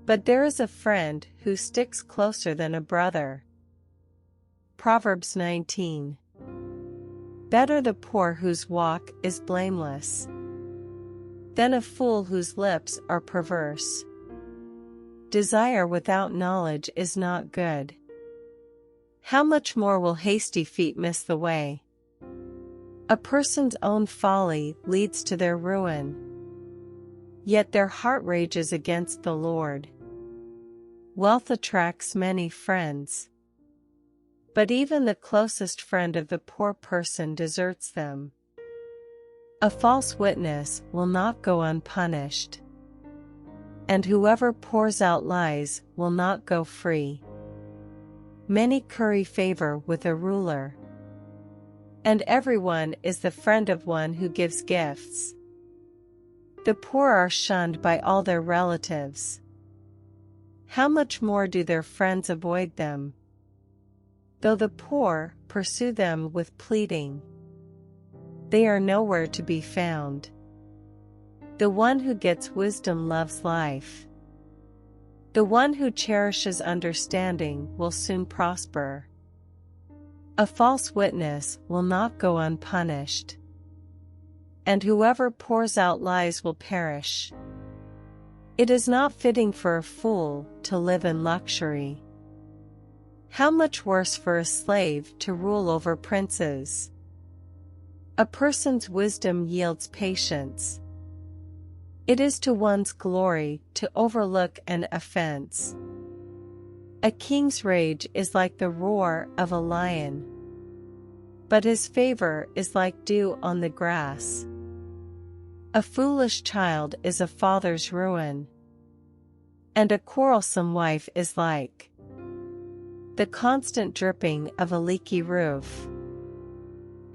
but there is a friend who sticks closer than a brother. Proverbs 19. Better the poor whose walk is blameless than a fool whose lips are perverse. Desire without knowledge is not good. How much more will hasty feet miss the way? A person's own folly leads to their ruin, yet their heart rages against the Lord. Wealth attracts many friends, but even the closest friend of the poor person deserts them. A false witness will not go unpunished, and whoever pours out lies will not go free. Many curry favor with a ruler, and everyone is the friend of one who gives gifts. The poor are shunned by all their relatives. How much more do their friends avoid them? Though the poor pursue them with pleading, they are nowhere to be found. The one who gets wisdom loves life. The one who cherishes understanding will soon prosper. A false witness will not go unpunished, and whoever pours out lies will perish. It is not fitting for a fool to live in luxury. How much worse for a slave to rule over princes? A person's wisdom yields patience. It is to one's glory to overlook an offense. A king's rage is like the roar of a lion, but his favor is like dew on the grass. A foolish child is a father's ruin, and a quarrelsome wife is like the constant dripping of a leaky roof.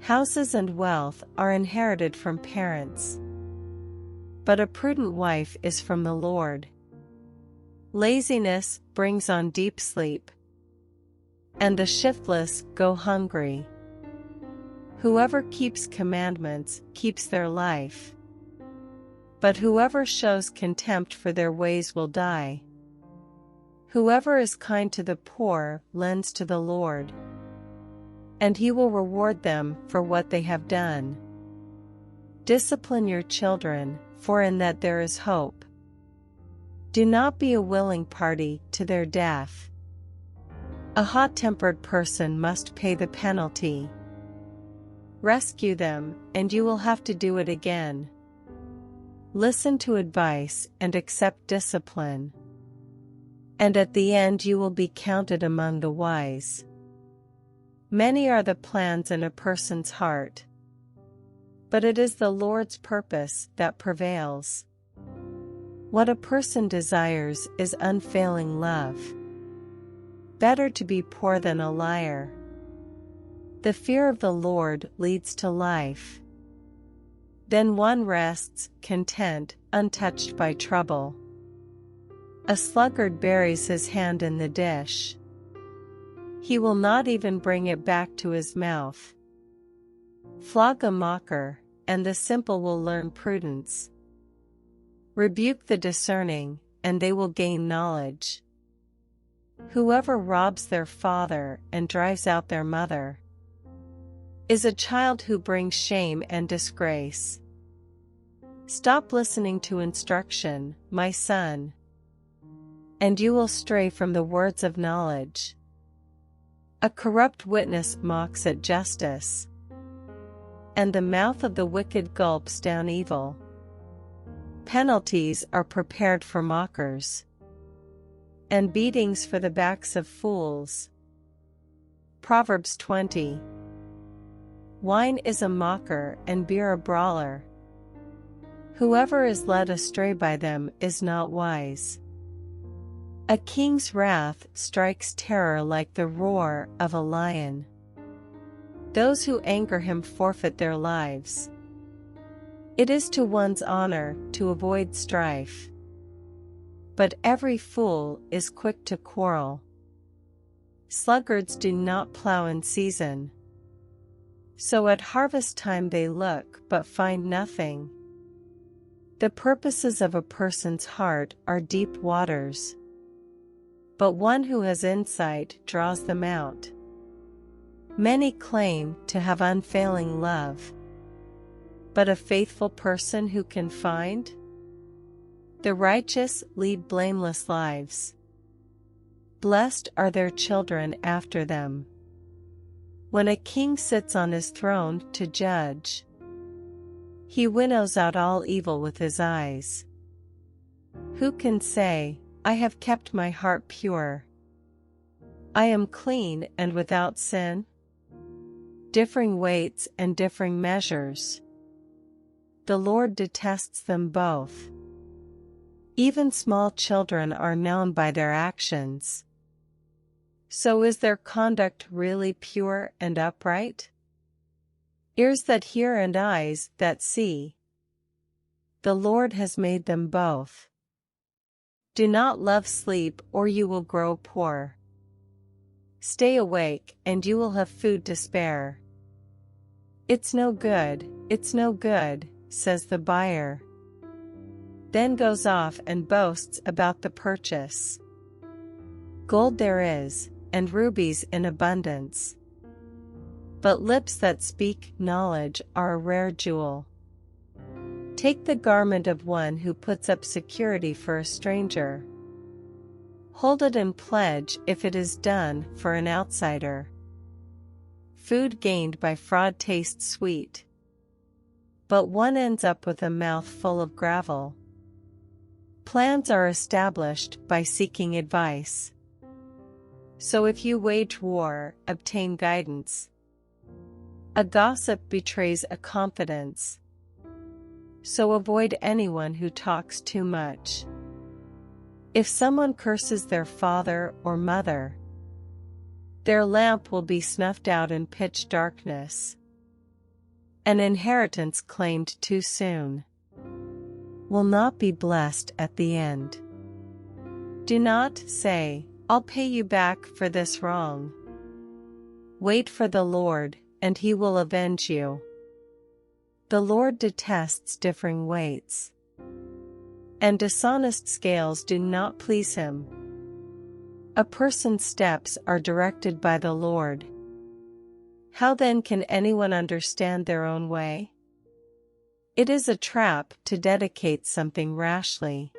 Houses and wealth are inherited from parents, but a prudent wife is from the Lord. Laziness brings on deep sleep, and the shiftless go hungry. Whoever keeps commandments keeps their life, but whoever shows contempt for their ways will die. Whoever is kind to the poor lends to the Lord, and he will reward them for what they have done. Discipline your children, for in that there is hope. Do not be a willing party to their death. A hot-tempered person must pay the penalty. Rescue them, and you will have to do it again. Listen to advice and accept discipline, and at the end you will be counted among the wise. Many are the plans in a person's heart, but it is the Lord's purpose that prevails. What a person desires is unfailing love. Better to be poor than a liar. The fear of the Lord leads to life. Then one rests, content, untouched by trouble. A sluggard buries his hand in the dish. He will not even bring it back to his mouth. Flog a mocker, and the simple will learn prudence. Rebuke the discerning, and they will gain knowledge. Whoever robs their father and drives out their mother is a child who brings shame and disgrace. Stop listening to instruction, my son, and you will stray from the words of knowledge. A corrupt witness mocks at justice, and the mouth of the wicked gulps down evil. Penalties are prepared for mockers, and beatings for the backs of fools. Proverbs 20. Wine is a mocker and beer a brawler. Whoever is led astray by them is not wise. A king's wrath strikes terror like the roar of a lion. Those who anger him forfeit their lives. It is to one's honor to avoid strife, but every fool is quick to quarrel. Sluggards do not plow in season, so at harvest time they look but find nothing. The purposes of a person's heart are deep waters, but one who has insight draws them out. Many claim to have unfailing love, but a faithful person who can find? The righteous lead blameless lives. Blessed are their children after them. When a king sits on his throne to judge, he winnows out all evil with his eyes. Who can say, I have kept my heart pure? I am clean and without sin? Differing weights and differing measures, the Lord detests them both. Even small children are known by their actions. So is their conduct really pure and upright? Ears that hear and eyes that see, the Lord has made them both. Do not love sleep or you will grow poor. Stay awake and you will have food to spare. It's no good, says the buyer. Then goes off and boasts about the purchase. Gold there is, and rubies in abundance, but lips that speak knowledge are a rare jewel. Take the garment of one who puts up security for a stranger. Hold it in pledge if it is done for an outsider. Food gained by fraud tastes sweet, but one ends up with a mouth full of gravel. Plans are established by seeking advice. So if you wage war, obtain guidance. A gossip betrays a confidence, so avoid anyone who talks too much. If someone curses their father or mother, their lamp will be snuffed out in pitch darkness. An inheritance claimed too soon will not be blessed at the end. Do not say, I'll pay you back for this wrong. Wait for the Lord, and he will avenge you. The Lord detests differing weights, and dishonest scales do not please him. A person's steps are directed by the Lord. How then can anyone understand their own way? It is a trap to dedicate something rashly,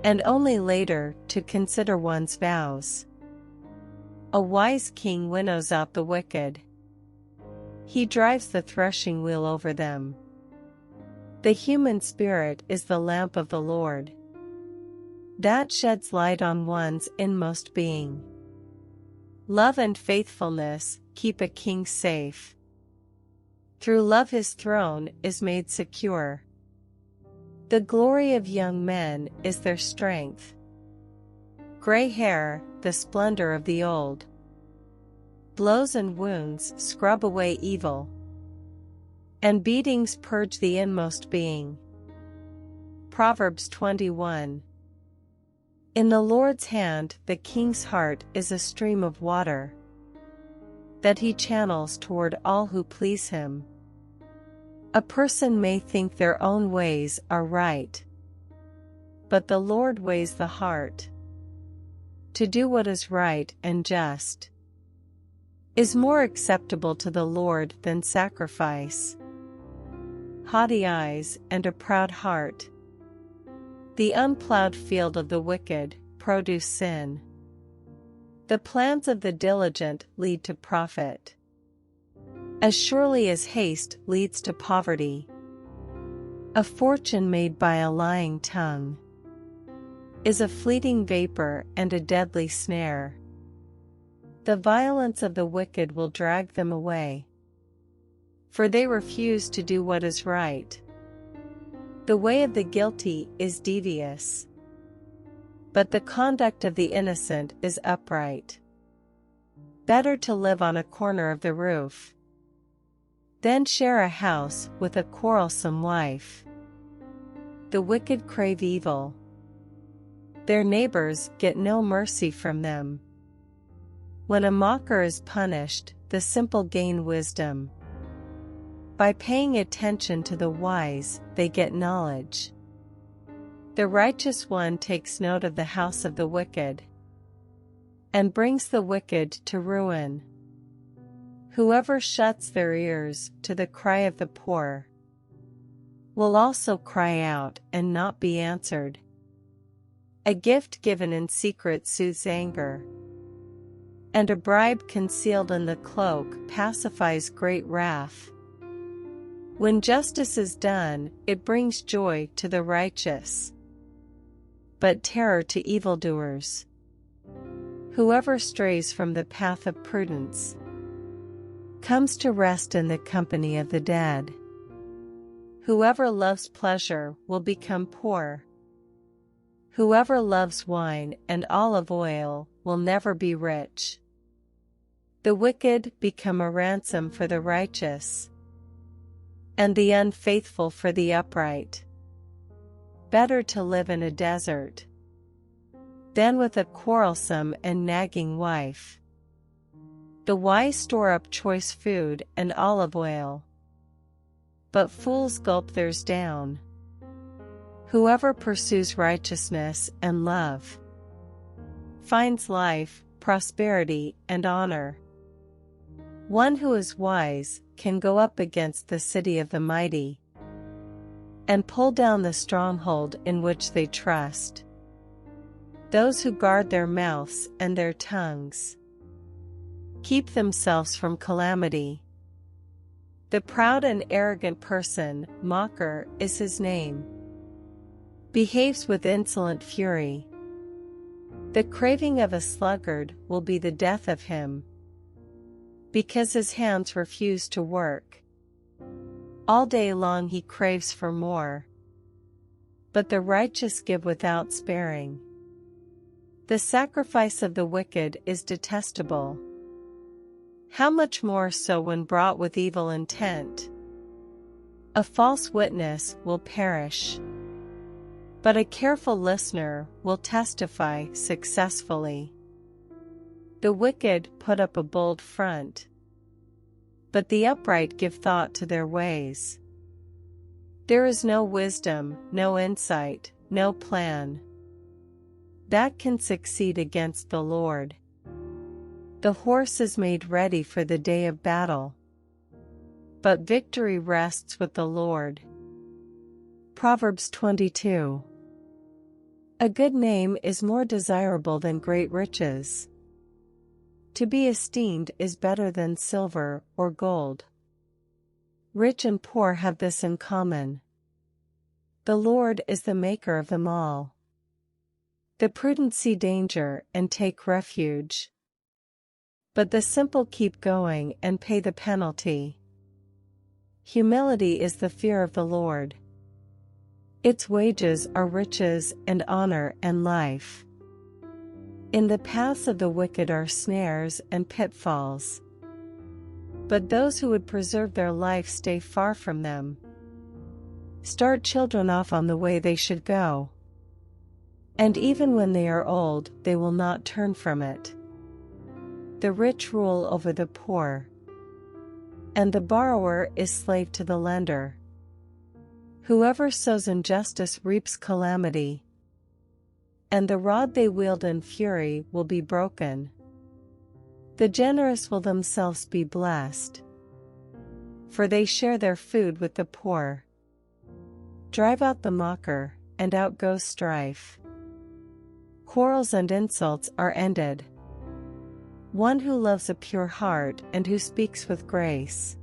and only later to consider one's vows. A wise king winnows out the wicked. He drives the threshing wheel over them. The human spirit is the lamp of the Lord, that sheds light on one's inmost being. Love and faithfulness keep a king safe. Through love his throne is made secure. The glory of young men is their strength. Gray hair, the splendor of the old. Blows and wounds scrub away evil, and beatings purge the inmost being. Proverbs 21. In the Lord's hand the king's heart is a stream of water, that he channels toward all who please him. A person may think their own ways are right, but the Lord weighs the heart. To do what is right and just is more acceptable to the Lord than sacrifice. Haughty eyes and a proud heart. The unplowed field of the wicked produce sin. The plans of the diligent lead to profit, as surely as haste leads to poverty. A fortune made by a lying tongue is a fleeting vapor and a deadly snare. The violence of the wicked will drag them away, for they refuse to do what is right. The way of the guilty is devious, but the conduct of the innocent is upright. Better to live on a corner of the roof than share a house with a quarrelsome wife. The wicked crave evil. Their neighbors get no mercy from them. When a mocker is punished, the simple gain wisdom. By paying attention to the wise, they get knowledge. The righteous one takes note of the house of the wicked, and brings the wicked to ruin. Whoever shuts their ears to the cry of the poor will also cry out and not be answered. A gift given in secret soothes anger, and a bribe concealed in the cloak pacifies great wrath. When justice is done, it brings joy to the righteous, but terror to evildoers. Whoever strays from the path of prudence comes to rest in the company of the dead. Whoever loves pleasure will become poor. Whoever loves wine and olive oil will never be rich. The wicked become a ransom for the righteous, and the unfaithful for the upright. Better to live in a desert than with a quarrelsome and nagging wife. The wise store up choice food and olive oil, but fools gulp theirs down. Whoever pursues righteousness and love finds life, prosperity, and honor. One who is wise can go up against the city of the mighty and pull down the stronghold in which they trust. Those who guard their mouths and their tongues keep themselves from calamity. The proud and arrogant person, mocker is his name, behaves with insolent fury. The craving of a sluggard will be the death of him, because his hands refuse to work. All day long he craves for more, but the righteous give without sparing. The sacrifice of the wicked is detestable. How much more so when brought with evil intent? A false witness will perish, but a careful listener will testify successfully. The wicked put up a bold front, but the upright give thought to their ways. There is no wisdom, no insight, no plan that can succeed against the Lord. The horse is made ready for the day of battle, but victory rests with the Lord. Proverbs 22. A good name is more desirable than great riches. To be esteemed is better than silver or gold. Rich and poor have this in common: the Lord is the maker of them all. The prudent see danger and take refuge, but the simple keep going and pay the penalty. Humility is the fear of the Lord. Its wages are riches and honor and life. In the paths of the wicked are snares and pitfalls, but those who would preserve their life stay far from them. Start children off on the way they should go, and even when they are old, they will not turn from it. The rich rule over the poor, and the borrower is slave to the lender. Whoever sows injustice reaps calamity, and the rod they wield in fury will be broken. The generous will themselves be blessed, for they share their food with the poor. Drive out the mocker, and out goes strife. Quarrels and insults are ended. One who loves a pure heart and who speaks with grace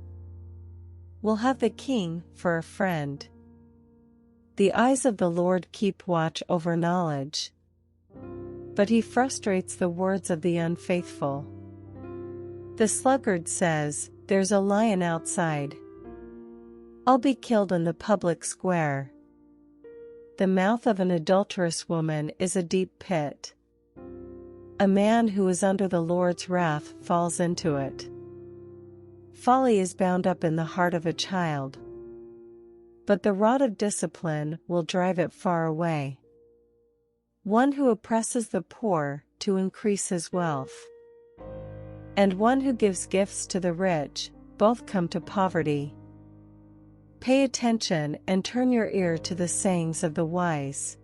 will have the king for a friend. The eyes of the Lord keep watch over knowledge, but he frustrates the words of the unfaithful. The sluggard says, "There's a lion outside. I'll be killed in the public square." The mouth of an adulterous woman is a deep pit. A man who is under the Lord's wrath falls into it. Folly is bound up in the heart of a child, but the rod of discipline will drive it far away. One who oppresses the poor to increase his wealth, and one who gives gifts to the rich, both come to poverty. Pay attention and turn your ear to the sayings of the wise.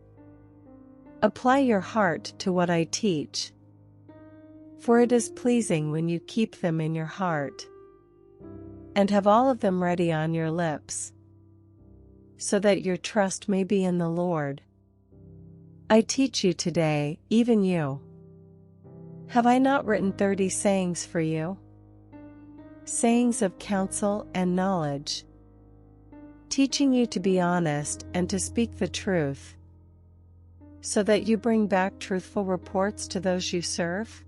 Apply your heart to what I teach, for it is pleasing when you keep them in your heart, and have all of them ready on your lips, so that your trust may be in the Lord. I teach you today, even you. Have I not written 30 sayings for you? Sayings of counsel and knowledge, teaching you to be honest and to speak the truth, so that you bring back truthful reports to those you serve?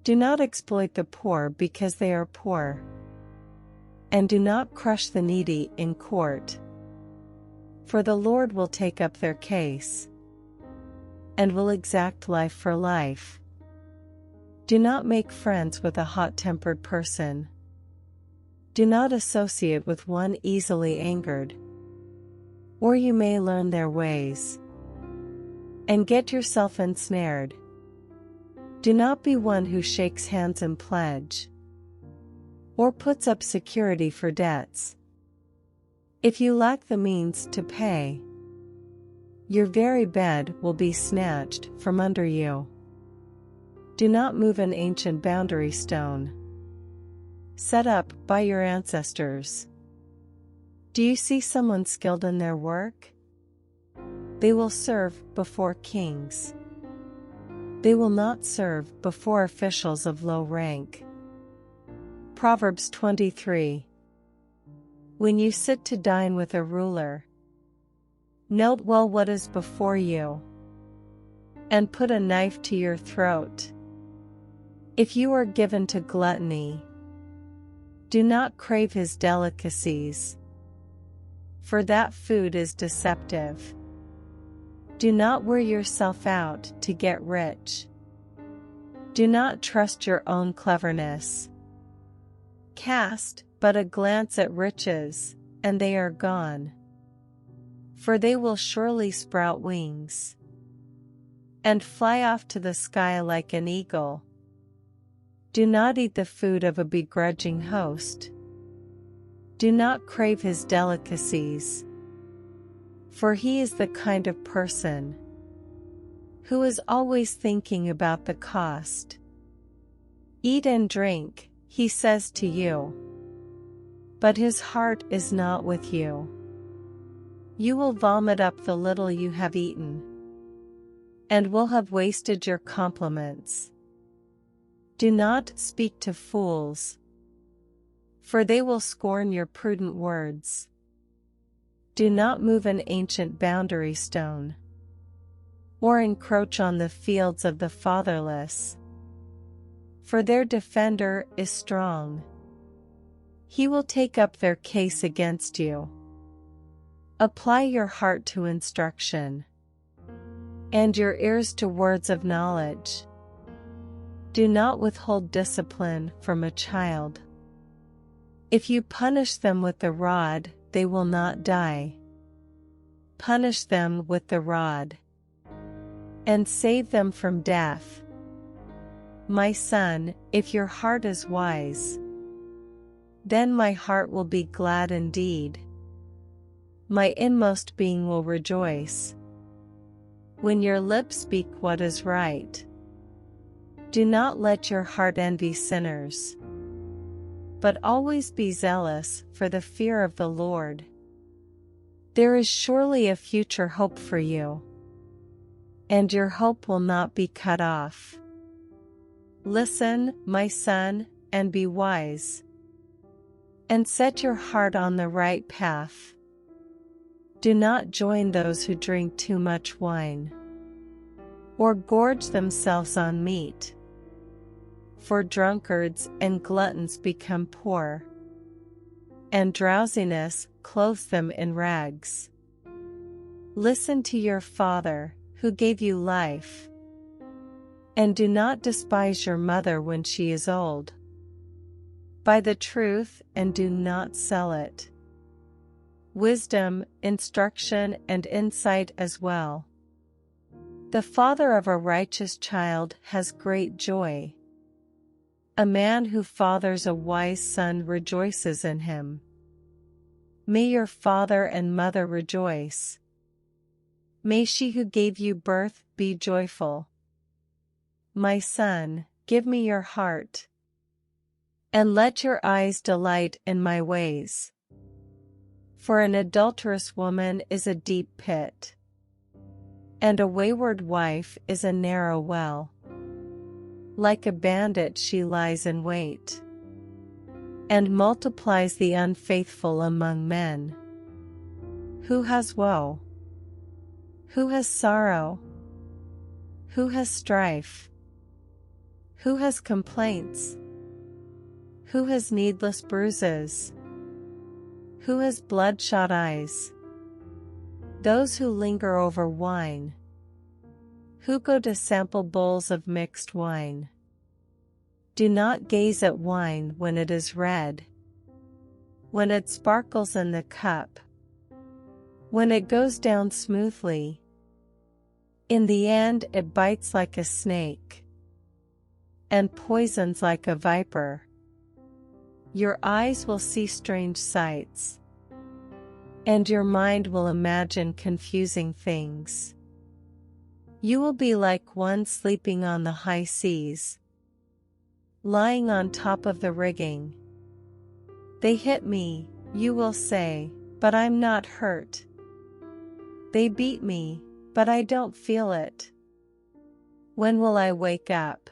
Do not exploit the poor because they are poor, and do not crush the needy in court, for the Lord will take up their case, and will exact life for life. Do not make friends with a hot-tempered person. Do not associate with one easily angered, or you may learn their ways and get yourself ensnared. Do not be one who shakes hands in pledge, or puts up security for debts. If you lack the means to pay, your very bed will be snatched from under you. Do not move an ancient boundary stone set up by your ancestors. Do you see someone skilled in their work? They will serve before kings. They will not serve before officials of low rank. Proverbs 23. When you sit to dine with a ruler, note well what is before you, and put a knife to your throat. If you are given to gluttony, do not crave his delicacies, for that food is deceptive. Do not wear yourself out to get rich. Do not trust your own cleverness. Cast but a glance at riches, and they are gone, for they will surely sprout wings and fly off to the sky like an eagle. Do not eat the food of a begrudging host. Do not crave his delicacies, for he is the kind of person who is always thinking about the cost. Eat and drink, he says to you, but his heart is not with you. You will vomit up the little you have eaten, and will have wasted your compliments. Do not speak to fools, for they will scorn your prudent words. Do not move an ancient boundary stone, or encroach on the fields of the fatherless. for their defender is strong. He will take up their case against you. Apply your heart to instruction, and your ears to words of knowledge. Do not withhold discipline from a child. If you punish them with the rod, they will not die. Punish them with the rod, and save them from death. My son, if your heart is wise, then my heart will be glad indeed. My inmost being will rejoice when your lips speak what is right. Do not let your heart envy sinners, but always be zealous for the fear of the Lord. There is surely a future hope for you, and your hope will not be cut off. Listen, my son, and be wise, and set your heart on the right path. Do not join those who drink too much wine, or gorge themselves on meat, for drunkards and gluttons become poor, and drowsiness clothes them in rags. Listen to your father, who gave you life, and do not despise your mother when she is old. Buy the truth and do not sell it. Wisdom, instruction, and insight as well. The father of a righteous child has great joy. A man who fathers a wise son rejoices in him. May your father and mother rejoice. May she who gave you birth be joyful. My son, give me your heart, and let your eyes delight in my ways. For an adulterous woman is a deep pit, and a wayward wife is a narrow well. Like a bandit she lies in wait, and multiplies the unfaithful among men. Who has woe? Who has sorrow? Who has strife? Who has complaints? Who has needless bruises? Who has bloodshot eyes? Those who linger over wine. Who go to sample bowls of mixed wine. Do not gaze at wine when it is red, when it sparkles in the cup, when it goes down smoothly. In the end it bites like a snake, and poisons like a viper. Your eyes will see strange sights, and your mind will imagine confusing things. You will be like one sleeping on the high seas, lying on top of the rigging. They hit me, you will say, but I'm not hurt. They beat me, but I don't feel it. When will I wake up,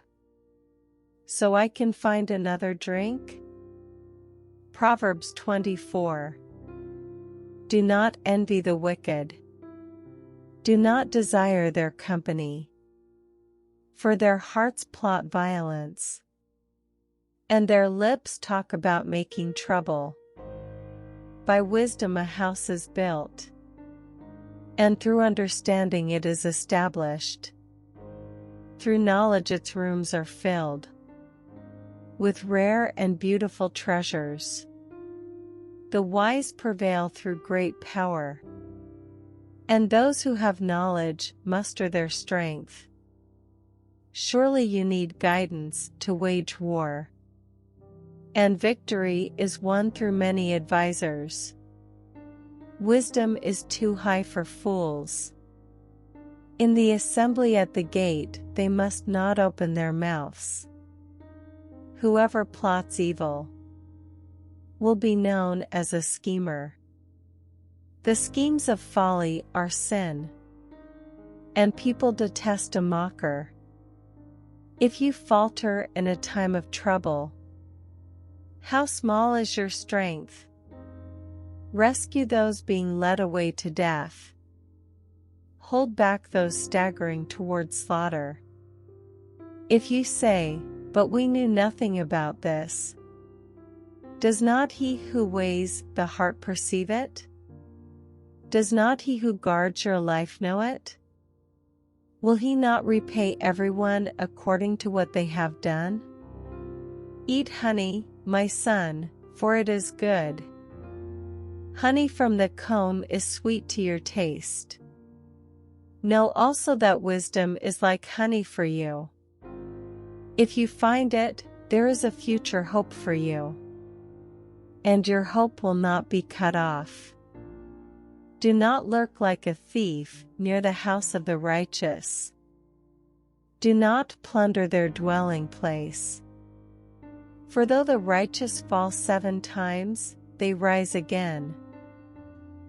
so I can find another drink? Proverbs 24. Do not envy the wicked. Do not desire their company, for their hearts plot violence, and their lips talk about making trouble. By wisdom a house is built, and through understanding it is established. Through knowledge its rooms are filled with rare and beautiful treasures. The wise prevail through great power, and those who have knowledge muster their strength. Surely you need guidance to wage war, and victory is won through many advisers. Wisdom is too high for fools. In the assembly at the gate they must not open their mouths. Whoever plots evil will be known as a schemer. The schemes of folly are sin, and people detest a mocker. If you falter in a time of trouble, how small is your strength? Rescue those being led away to death. Hold back those staggering towards slaughter. If you say, but we knew nothing about this. Does not he who weighs the heart perceive it? Does not he who guards your life know it? Will he not repay everyone according to what they have done? Eat honey, my son, for it is good. Honey from the comb is sweet to your taste. Know also that wisdom is like honey for you. If you find it, there is a future hope for you, and your hope will not be cut off. Do not lurk like a thief near the house of the righteous. Do not plunder their dwelling place. For though the righteous fall 7 times, they rise again.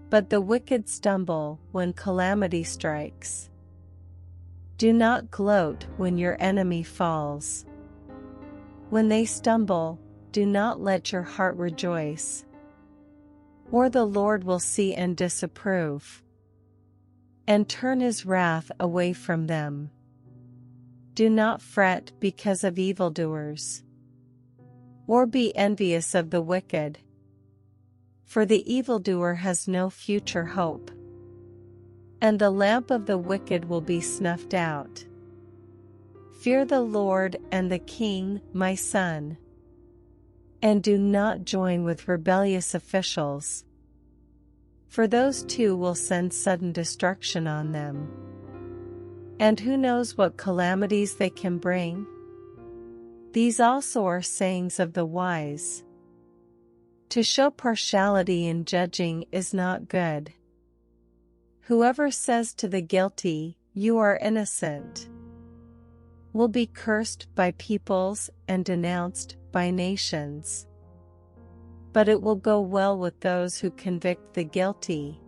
But the wicked stumble when calamity strikes. Do not gloat when your enemy falls. When they stumble, do not let your heart rejoice. Or the Lord will see and disapprove, and turn his wrath away from them. Do not fret because of evildoers, or be envious of the wicked. For the evildoer has no future hope, and the lamp of the wicked will be snuffed out. Fear the Lord and the King, my son, and do not join with rebellious officials, for those two will send sudden destruction on them. And who knows what calamities they can bring? These also are sayings of the wise. To show partiality in judging is not good. Whoever says to the guilty, "You are innocent," will be cursed by peoples and denounced by nations. But it will go well with those who convict the guilty,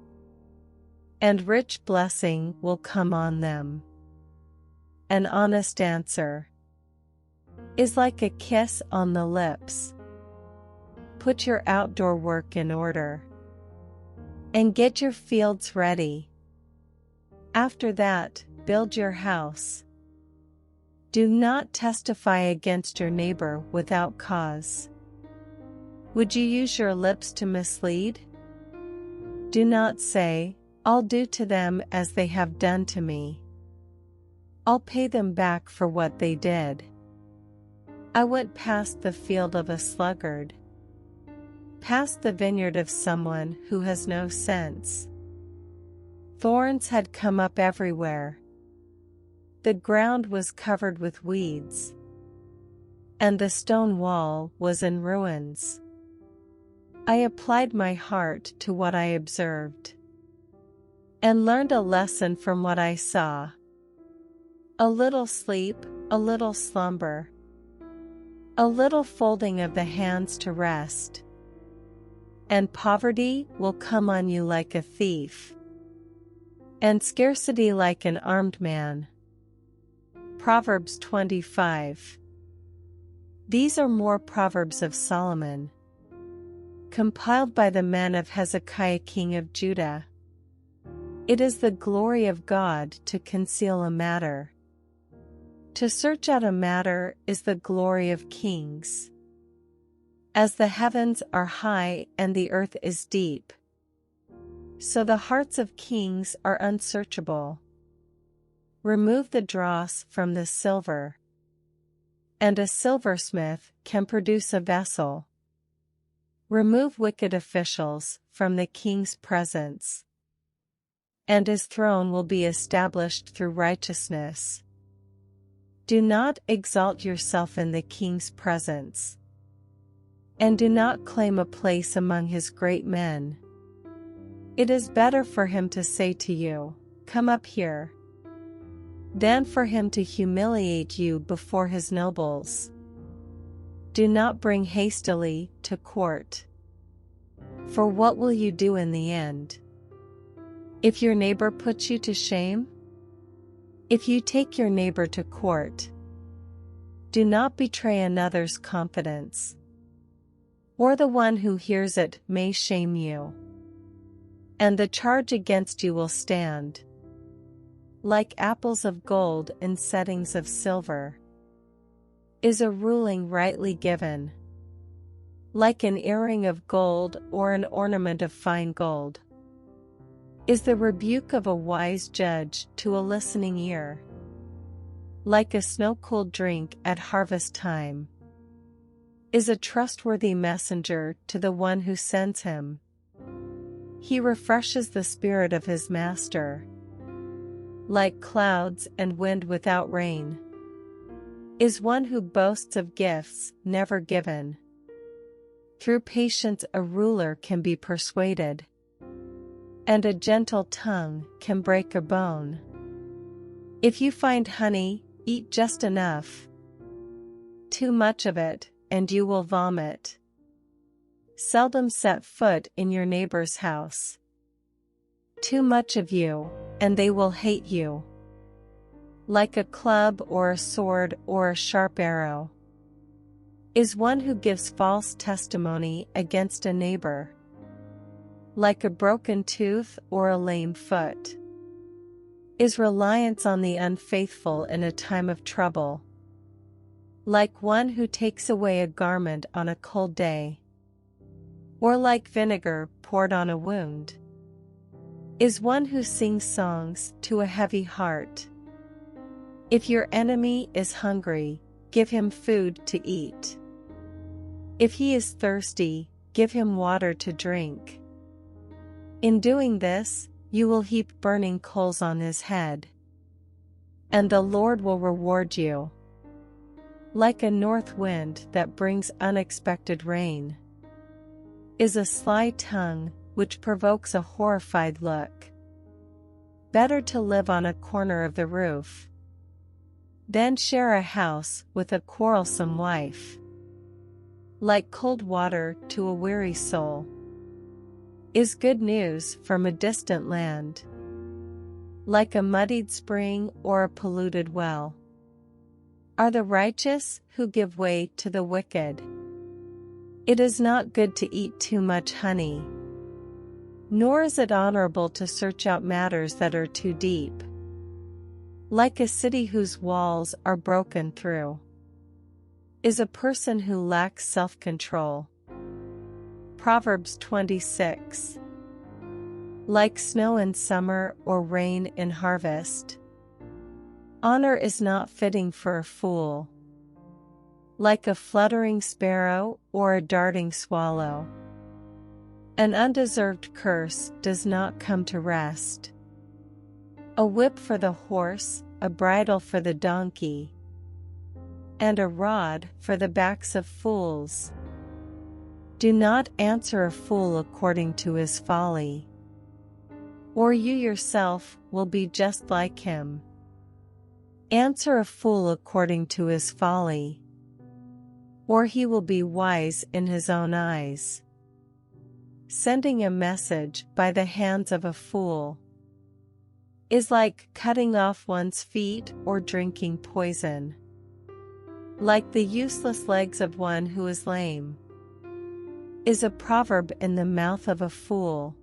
and rich blessing will come on them. An honest answer is like a kiss on the lips. Put your outdoor work in order, and get your fields ready. After that, build your house. Do not testify against your neighbor without cause. Would you use your lips to mislead? Do not say, "I'll do to them as they have done to me. I'll pay them back for what they did." I went past the field of a sluggard, past the vineyard of someone who has no sense. Thorns had come up everywhere. The ground was covered with weeds, and the stone wall was in ruins. I applied my heart to what I observed, and learned a lesson from what I saw. A little sleep, a little slumber, a little folding of the hands to rest, and poverty will come on you like a thief, and scarcity like an armed man. Proverbs 25. These are more Proverbs of Solomon, compiled by the men of Hezekiah king of Judah. It is the glory of God to conceal a matter. To search out a matter is the glory of kings. As the heavens are high and the earth is deep, so the hearts of kings are unsearchable. Remove the dross from the silver, and a silversmith can produce a vessel. Remove wicked officials from the king's presence, and his throne will be established through righteousness. Do not exalt yourself in the king's presence, and do not claim a place among his great men. It is better for him to say to you, "Come up here," than for him to humiliate you before his nobles. Do not bring hastily to court, for what will you do in the end? If your neighbor puts you to shame? If you take your neighbor to court, do not betray another's confidence, or the one who hears it may shame you, and the charge against you will stand. Like apples of gold in settings of silver, Is a ruling rightly given? Like an earring of gold or an ornament of fine gold. Is the rebuke of a wise judge to a listening ear? Like a snow-cooled drink at harvest time. Is a trustworthy messenger to the one who sends him. He refreshes the spirit of his master. Like clouds and wind without rain. Is one who boasts of gifts never given. Through patience a ruler can be persuaded. And a gentle tongue can break a bone. If you find honey, eat just enough. Too much of it, and you will vomit. Seldom set foot in your neighbor's house. Too much of you, and they will hate you. Like a club or a sword or a sharp arrow. Is one who gives false testimony against a neighbor. Like a broken tooth or a lame foot. Is reliance on the unfaithful in a time of trouble. Like one who takes away a garment on a cold day. Or like vinegar poured on a wound. Is one who sings songs to a heavy heart. If your enemy is hungry, give him food to eat. If he is thirsty, give him water to drink. In doing this, you will heap burning coals on his head. And the Lord will reward you. Like a north wind that brings unexpected rain. Is a sly tongue, which provokes a horrified look. Better to live on a corner of the roof. Than share a house with a quarrelsome wife. Like cold water to a weary soul. Is good news from a distant land. Like a muddied spring or a polluted well. Are the righteous who give way to the wicked. It is not good to eat too much honey. Nor is it honorable to search out matters that are too deep. Like a city whose walls are broken through. Is a person who lacks self-control. Proverbs 26. Like snow in summer or rain in harvest. Honor is not fitting for a fool. Like a fluttering sparrow or a darting swallow. An undeserved curse does not come to rest. A whip for the horse, a bridle for the donkey. And a rod for the backs of fools. Do not answer a fool according to his folly. Or you yourself will be just like him. Answer a fool according to his folly. Or he will be wise in his own eyes. Sending a message by the hands of a fool. Is like cutting off one's feet or drinking poison. Like the useless legs of one who is lame. Is a proverb in the mouth of a fool.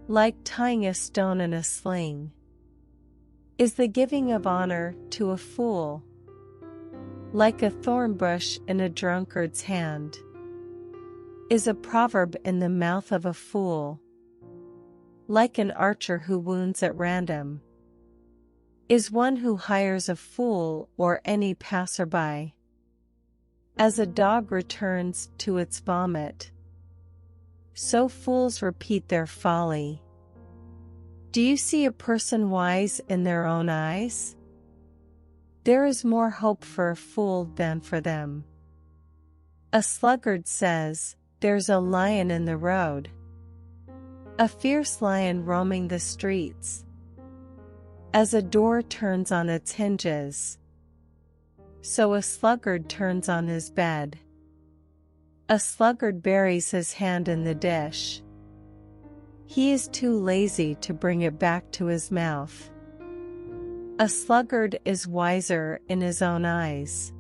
Like tying a stone in a sling. Is the giving of honor to a fool. Like a thorn bush in a drunkard's hand. Is a proverb in the mouth of a fool. Like an archer who wounds at random. Is one who hires a fool or any passerby. As a dog returns to its vomit. So fools repeat their folly. Do you see a person wise in their own eyes? There is more hope for a fool than for them. A sluggard says, "There's a lion in the road." A fierce lion roaming the streets. As a door turns on its hinges. So a sluggard turns on his bed. A sluggard buries his hand in the dish. He is too lazy to bring it back to his mouth. A sluggard is wiser in his own eyes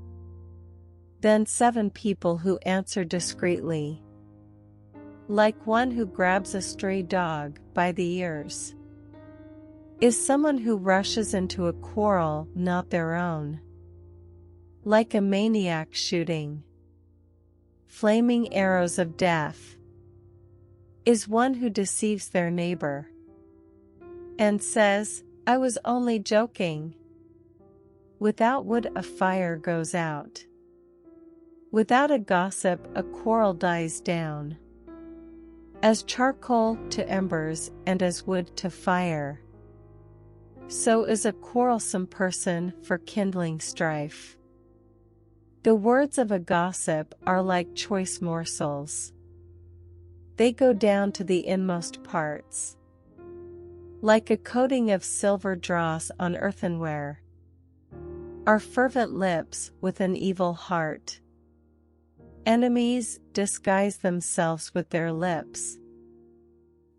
than 7 people who answer discreetly. Like one who grabs a stray dog by the ears. Is someone who rushes into a quarrel not their own. Like a maniac shooting flaming arrows of death is one who deceives their neighbor and says, "I was only joking." Without wood a fire goes out. Without a gossip a quarrel dies down. As charcoal to embers and as wood to fire, so is a quarrelsome person for kindling strife. The words of a gossip are like choice morsels. They go down to the inmost parts. Like a coating of silver dross on earthenware are fervent lips with an evil heart. Enemies disguise themselves with their lips,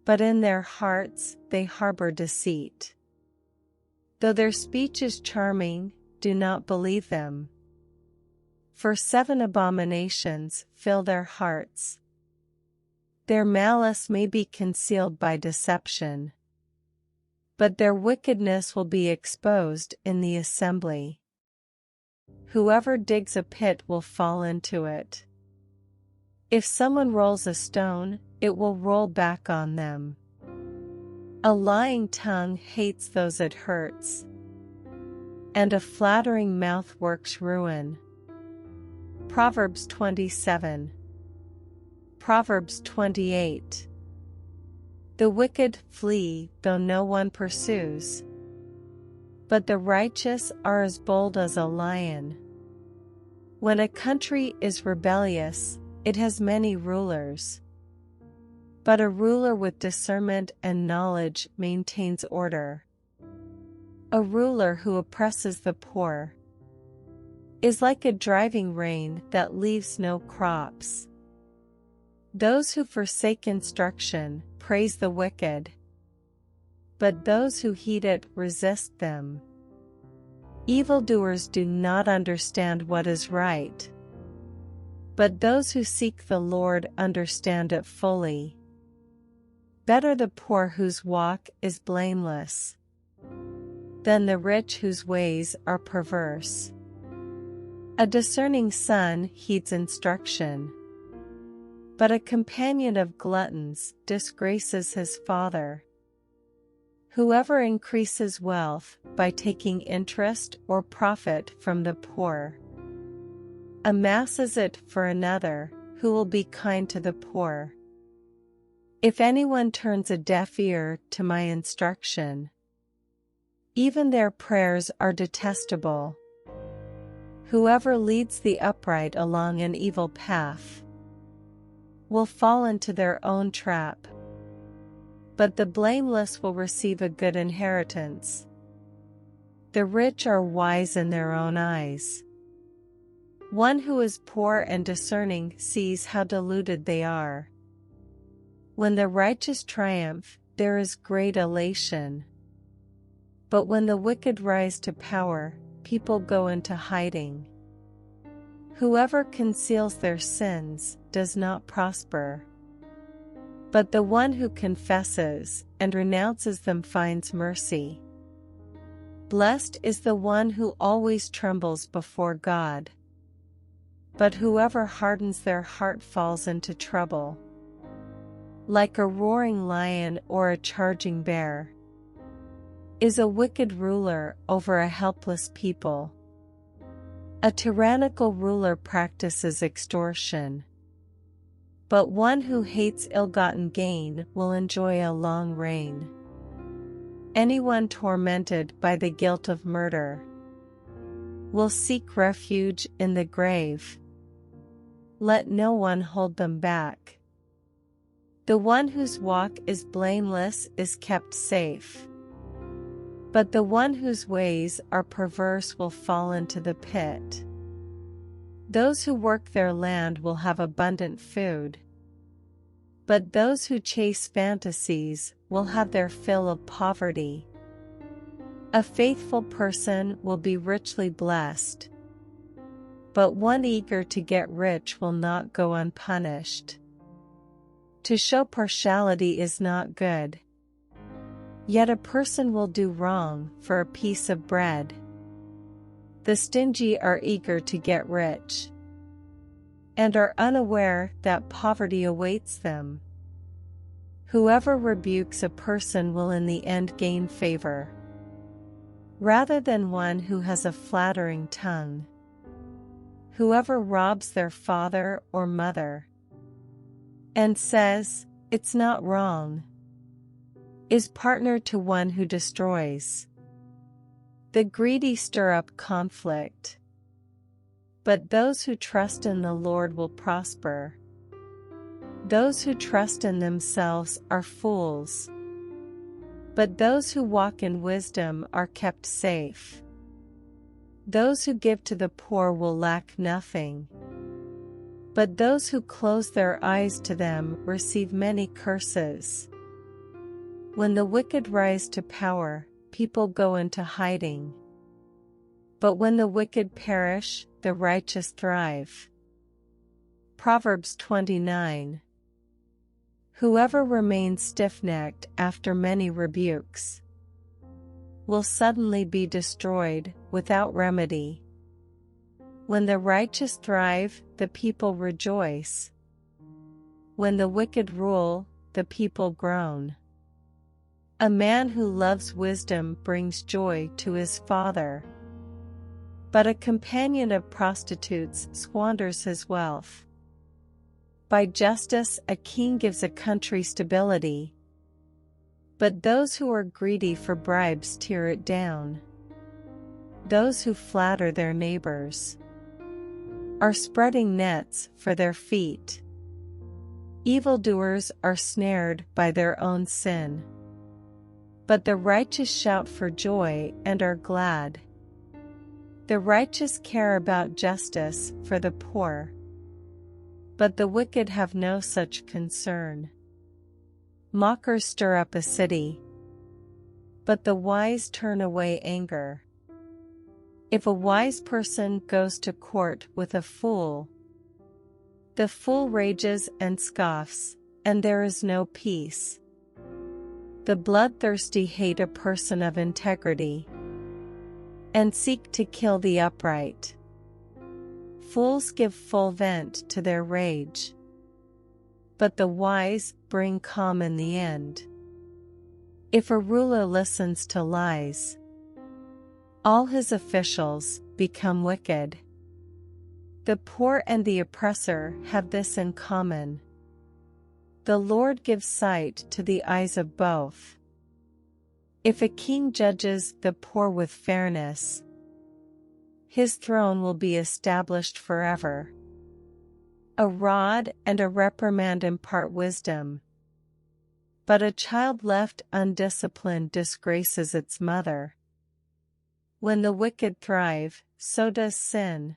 but in their hearts they harbor deceit. Though their speech is charming, do not believe them. For 7 abominations fill their hearts. Their malice may be concealed by deception, but their wickedness will be exposed in the assembly. Whoever digs a pit will fall into it. If someone rolls a stone, it will roll back on them. A lying tongue hates those it hurts, and a flattering mouth works ruin. Proverbs 27. Proverbs 28. The wicked flee though no one pursues, but the righteous are as bold as a lion. When a country is rebellious, it has many rulers, but a ruler with discernment and knowledge maintains order. A ruler who oppresses the poor is like a driving rain that leaves no crops. Those who forsake instruction praise the wicked, but those who heed it resist them. Evildoers do not understand what is right, but those who seek the Lord understand it fully. Better the poor whose walk is blameless than the rich whose ways are perverse. A discerning son heeds instruction, but a companion of gluttons disgraces his father. Whoever increases wealth by taking interest or profit from the poor amasses it for another who will be kind to the poor. If anyone turns a deaf ear to my instruction, even their prayers are detestable. Whoever leads the upright along an evil path will fall into their own trap, but the blameless will receive a good inheritance. The rich are wise in their own eyes. One who is poor and discerning sees how deluded they are. When the righteous triumph, there is great elation. But when the wicked rise to power, people go into hiding. Whoever conceals their sins does not prosper, but the one who confesses and renounces them finds mercy. Blessed is the one who always trembles before God, but whoever hardens their heart falls into trouble. Like a roaring lion or a charging bear is a wicked ruler over a helpless people. A tyrannical ruler practices extortion, but one who hates ill-gotten gain will enjoy a long reign. Anyone tormented by the guilt of murder will seek refuge in the grave. Let no one hold them back. The one whose walk is blameless is kept safe, but the one whose ways are perverse will fall into the pit. Those who work their land will have abundant food, but those who chase fantasies will have their fill of poverty. A faithful person will be richly blessed, but one eager to get rich will not go unpunished. To show partiality is not good, yet a person will do wrong for a piece of bread. The stingy are eager to get rich, and are unaware that poverty awaits them. Whoever rebukes a person will in the end gain favor, rather than one who has a flattering tongue. Whoever robs their father or mother and says, "It's not wrong," is partner to one who destroys. The greedy stir up conflict, but those who trust in the Lord will prosper. Those who trust in themselves are fools, but those who walk in wisdom are kept safe. Those who give to the poor will lack nothing, but those who close their eyes to them receive many curses. When the wicked rise to power, people go into hiding. But when the wicked perish, the righteous thrive. Proverbs 29. Whoever remains stiff-necked after many rebukes will suddenly be destroyed without remedy. When the righteous thrive, the people rejoice. When the wicked rule, the people groan. A man who loves wisdom brings joy to his father, but a companion of prostitutes squanders his wealth. By justice a king gives a country stability, but those who are greedy for bribes tear it down. Those who flatter their neighbors are spreading nets for their feet. Evildoers are snared by their own sin, but the righteous shout for joy and are glad. The righteous care about justice for the poor, but the wicked have no such concern. Mockers stir up a city, but the wise turn away anger. If a wise person goes to court with a fool, the fool rages and scoffs, and there is no peace. The bloodthirsty hate a person of integrity, and seek to kill the upright. Fools give full vent to their rage, but the wise bring calm in the end. If a ruler listens to lies, all his officials become wicked. The poor and the oppressor have this in common: the Lord gives sight to the eyes of both. If a king judges the poor with fairness, his throne will be established forever. A rod and a reprimand impart wisdom, but a child left undisciplined disgraces its mother. When the wicked thrive, so does sin,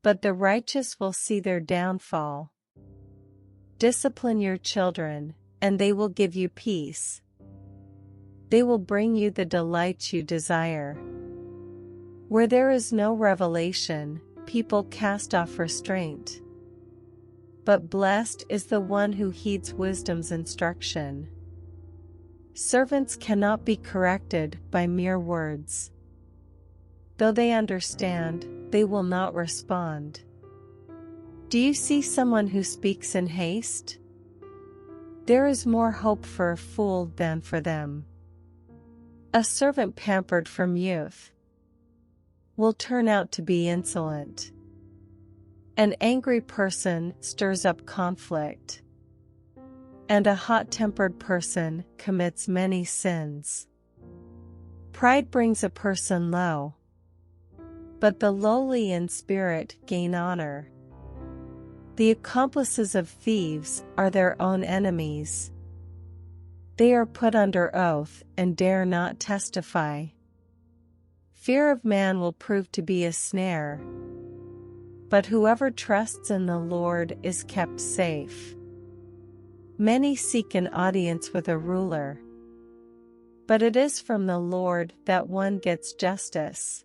but the righteous will see their downfall. Discipline your children, and they will give you peace. They will bring you the delights you desire. Where there is no revelation, people cast off restraint, but blessed is the one who heeds wisdom's instruction. Servants cannot be corrected by mere words. Though they understand, they will not respond. Do you see someone who speaks in haste? There is more hope for a fool than for them. A servant pampered from youth will turn out to be insolent. An angry person stirs up conflict, and a hot-tempered person commits many sins. Pride brings a person low, but the lowly in spirit gain honor. The accomplices of thieves are their own enemies. They are put under oath and dare not testify. Fear of man will prove to be a snare, but whoever trusts in the Lord is kept safe. Many seek an audience with a ruler, but it is from the Lord that one gets justice.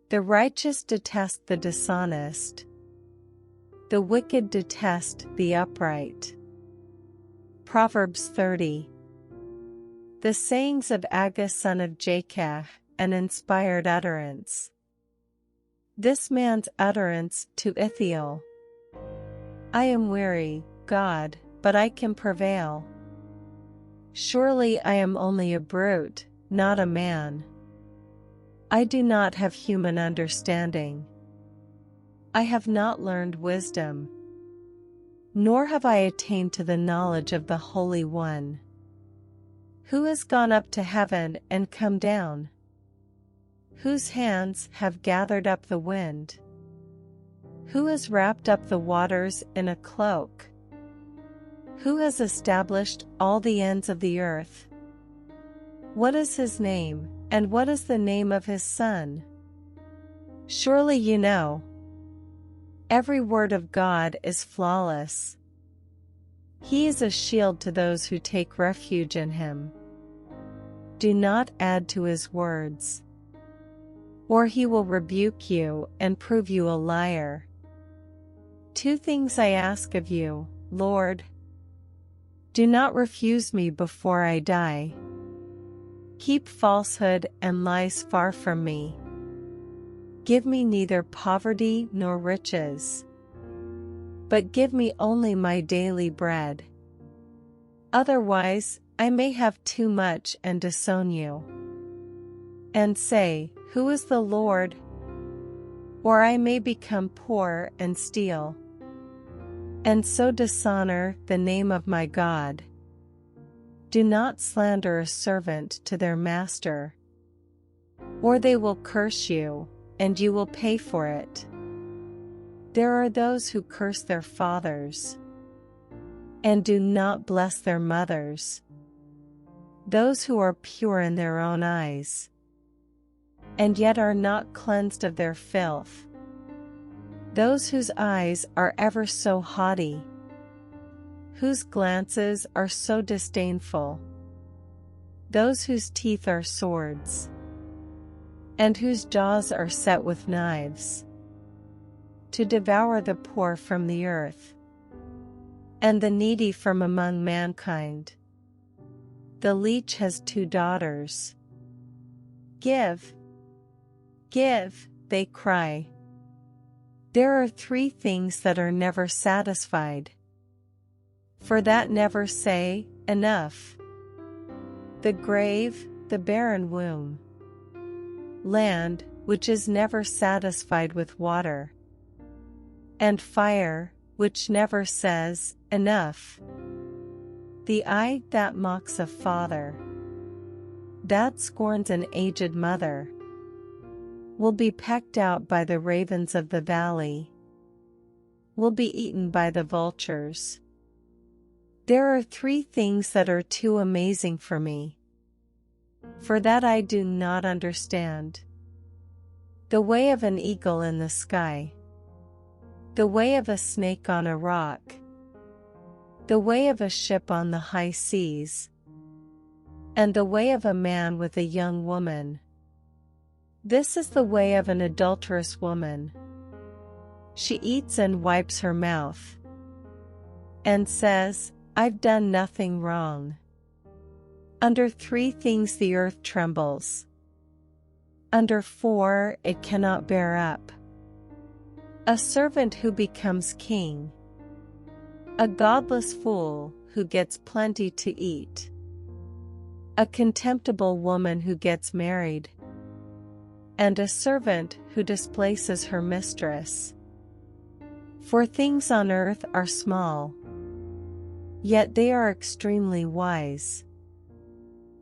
The righteous detest the dishonest, the wicked detest the upright. Proverbs 30. The sayings of Agag son of Jakeh, and inspired utterance. This man's utterance to Ithiel. I am weary, God, but I can prevail. Surely I am only a brute, not a man. I do not have human understanding. I have not learned wisdom, nor have I attained to the knowledge of the Holy One. Who has gone up to heaven and come down? Whose hands have gathered up the wind? Who has wrapped up the waters in a cloak? Who has established all the ends of the earth? What is his name, and what is the name of his son? Surely you know. Every word of God is flawless. He is a shield to those who take refuge in him. Do not add to his words, or he will rebuke you and prove you a liar. 2 things I ask of you, Lord. Do not refuse me before I die. Keep falsehood and lies far from me. Give me neither poverty nor riches, but give me only my daily bread. Otherwise, I may have too much and disown you, and say, Who is the Lord? Or I may become poor and steal, and so dishonor the name of my God. Do not slander a servant to their master, or they will curse you, and you will pay for it. There are those who curse their fathers, and do not bless their mothers, those who are pure in their own eyes, and yet are not cleansed of their filth, those whose eyes are ever so haughty, whose glances are so disdainful, those whose teeth are swords, and whose jaws are set with knives, to devour the poor from the earth, and the needy from among mankind. The leech has 2 daughters. Give, give, they cry. There are 3 things that are never satisfied, for that never say, enough: the grave, the barren womb, land, which is never satisfied with water, and fire, which never says, enough. The eye that mocks a father, that scorns an aged mother, will be pecked out by the ravens of the valley, will be eaten by the vultures. There are 3 things that are too amazing for me, for that I do not understand: the way of an eagle in the sky, the way of a snake on a rock, the way of a ship on the high seas, and the way of a man with a young woman. This is the way of an adulterous woman. She eats and wipes her mouth, and says, I've done nothing wrong. Under 3 things the earth trembles. Under 4 it cannot bear up: a servant who becomes king, a godless fool who gets plenty to eat, a contemptible woman who gets married, and a servant who displaces her mistress. For things on earth are small, yet they are extremely wise.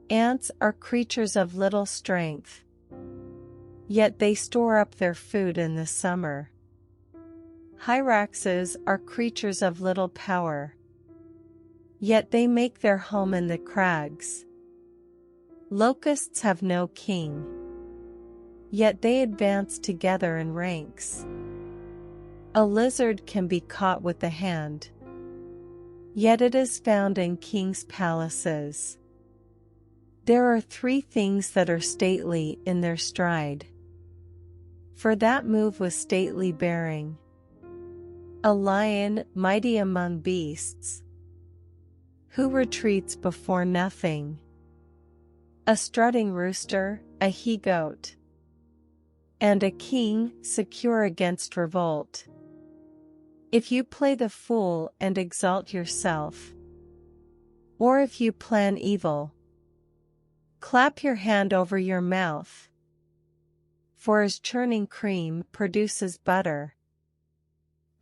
Ants are creatures of little strength, yet they store up their food in the summer. Hyraxes are creatures of little power, yet they make their home in the crags. Locusts have no king, yet they advance together in ranks. A lizard can be caught with the hand, yet it is found in kings' palaces. There are 3 things that are stately in their stride, for that move with stately bearing: a lion mighty among beasts, who retreats before nothing, a strutting rooster, a he-goat, and a king secure against revolt. If you play the fool and exalt yourself, or if you plan evil, clap your hand over your mouth. For as churning cream produces butter,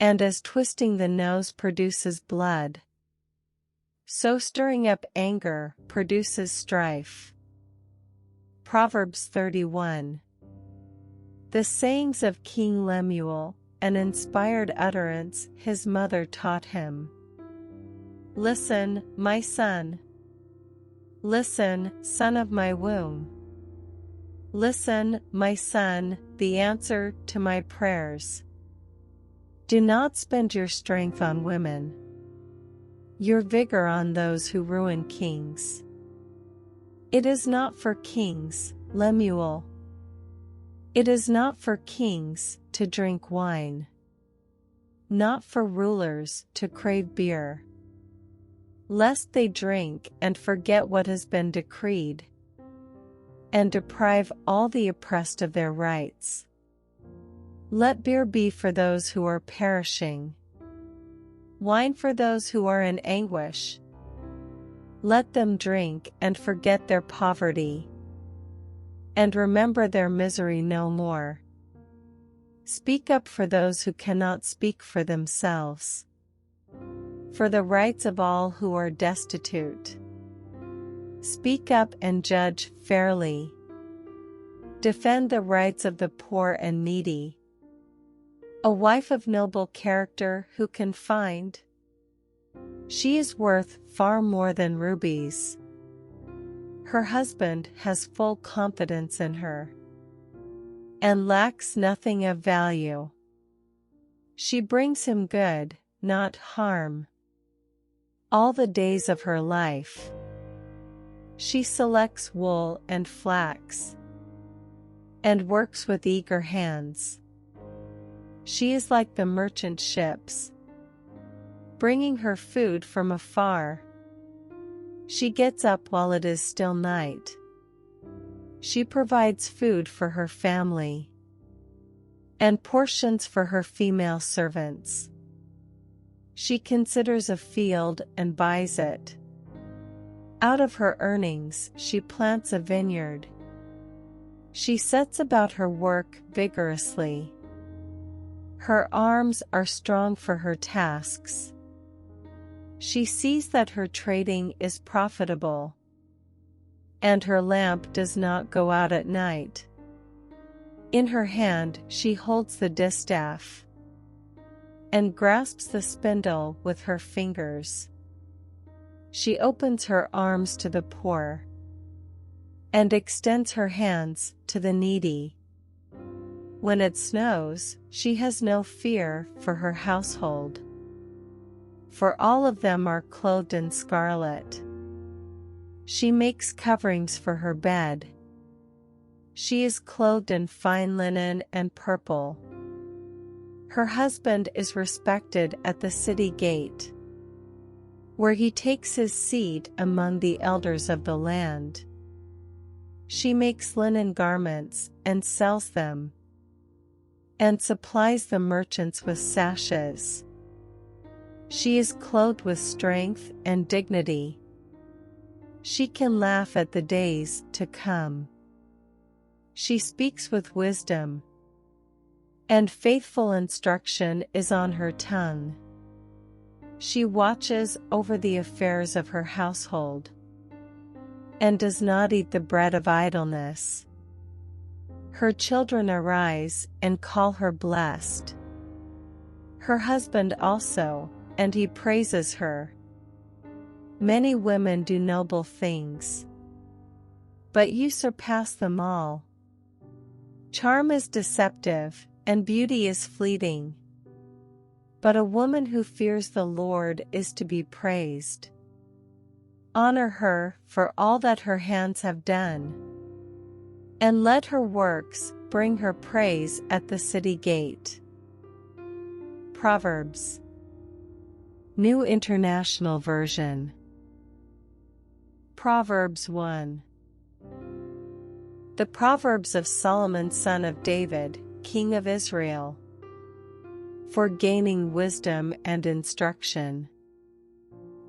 and as twisting the nose produces blood, so stirring up anger produces strife. Proverbs 31. The sayings of King Lemuel, an inspired utterance his mother taught him. Listen, my son. Listen, son of my womb. Listen, my son, the answer to my prayers. Do not spend your strength on women, your vigor on those who ruin kings. It is not for kings, Lemuel. It is not for kings to drink wine, not for rulers to crave beer, lest they drink and forget what has been decreed, and deprive all the oppressed of their rights. Let beer be for those who are perishing, wine for those who are in anguish. Let them drink and forget their poverty, and remember their misery no more. Speak up for those who cannot speak for themselves, for the rights of all who are destitute. Speak up and judge fairly. Defend the rights of the poor and needy. A wife of noble character who can find? She is worth far more than rubies. Her husband has full confidence in her, and lacks nothing of value. She brings him good, not harm, all the days of her life. She selects wool and flax, and works with eager hands. She is like the merchant ships, bringing her food from afar. She gets up while it is still night. She provides food for her family, and portions for her female servants. She considers a field and buys it. Out of her earnings she plants a vineyard. She sets about her work vigorously. Her arms are strong for her tasks. She sees that her trading is profitable, and her lamp does not go out at night. In her hand she holds the distaff, and grasps the spindle with her fingers. She opens her arms to the poor, and extends her hands to the needy. When it snows, she has no fear for her household, for all of them are clothed in scarlet. She makes coverings for her bed. She is clothed in fine linen and purple. Her husband is respected at the city gate, where he takes his seat among the elders of the land. She makes linen garments and sells them, and supplies the merchants with sashes. She is clothed with strength and dignity. She can laugh at the days to come. She speaks with wisdom, and faithful instruction is on her tongue. She watches over the affairs of her household, and does not eat the bread of idleness. Her children arise and call her blessed. Her husband also, and he praises her. Many women do noble things, but you surpass them all. Charm is deceptive, and beauty is fleeting, but a woman who fears the Lord is to be praised. Honor her for all that her hands have done, and let her works bring her praise at the city gate. Proverbs, New International Version. Proverbs 1. The Proverbs of Solomon son of David, king of Israel. For gaining wisdom and instruction.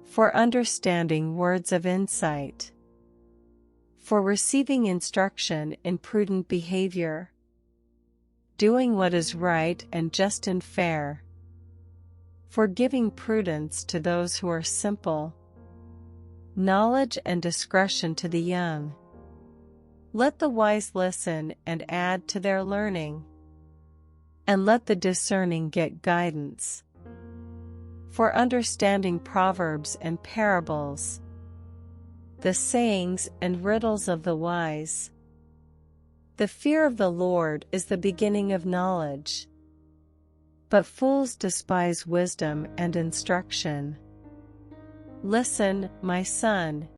For understanding words of insight. For receiving instruction in prudent behavior. Doing what is right and just and fair. For giving prudence to those who are simple. Knowledge and discretion to the young. Let the wise listen and add to their learning. And let the discerning get guidance. For understanding proverbs and parables. The sayings and riddles of the wise. The fear of the Lord is the beginning of knowledge. But fools despise wisdom and instruction. Listen, my son,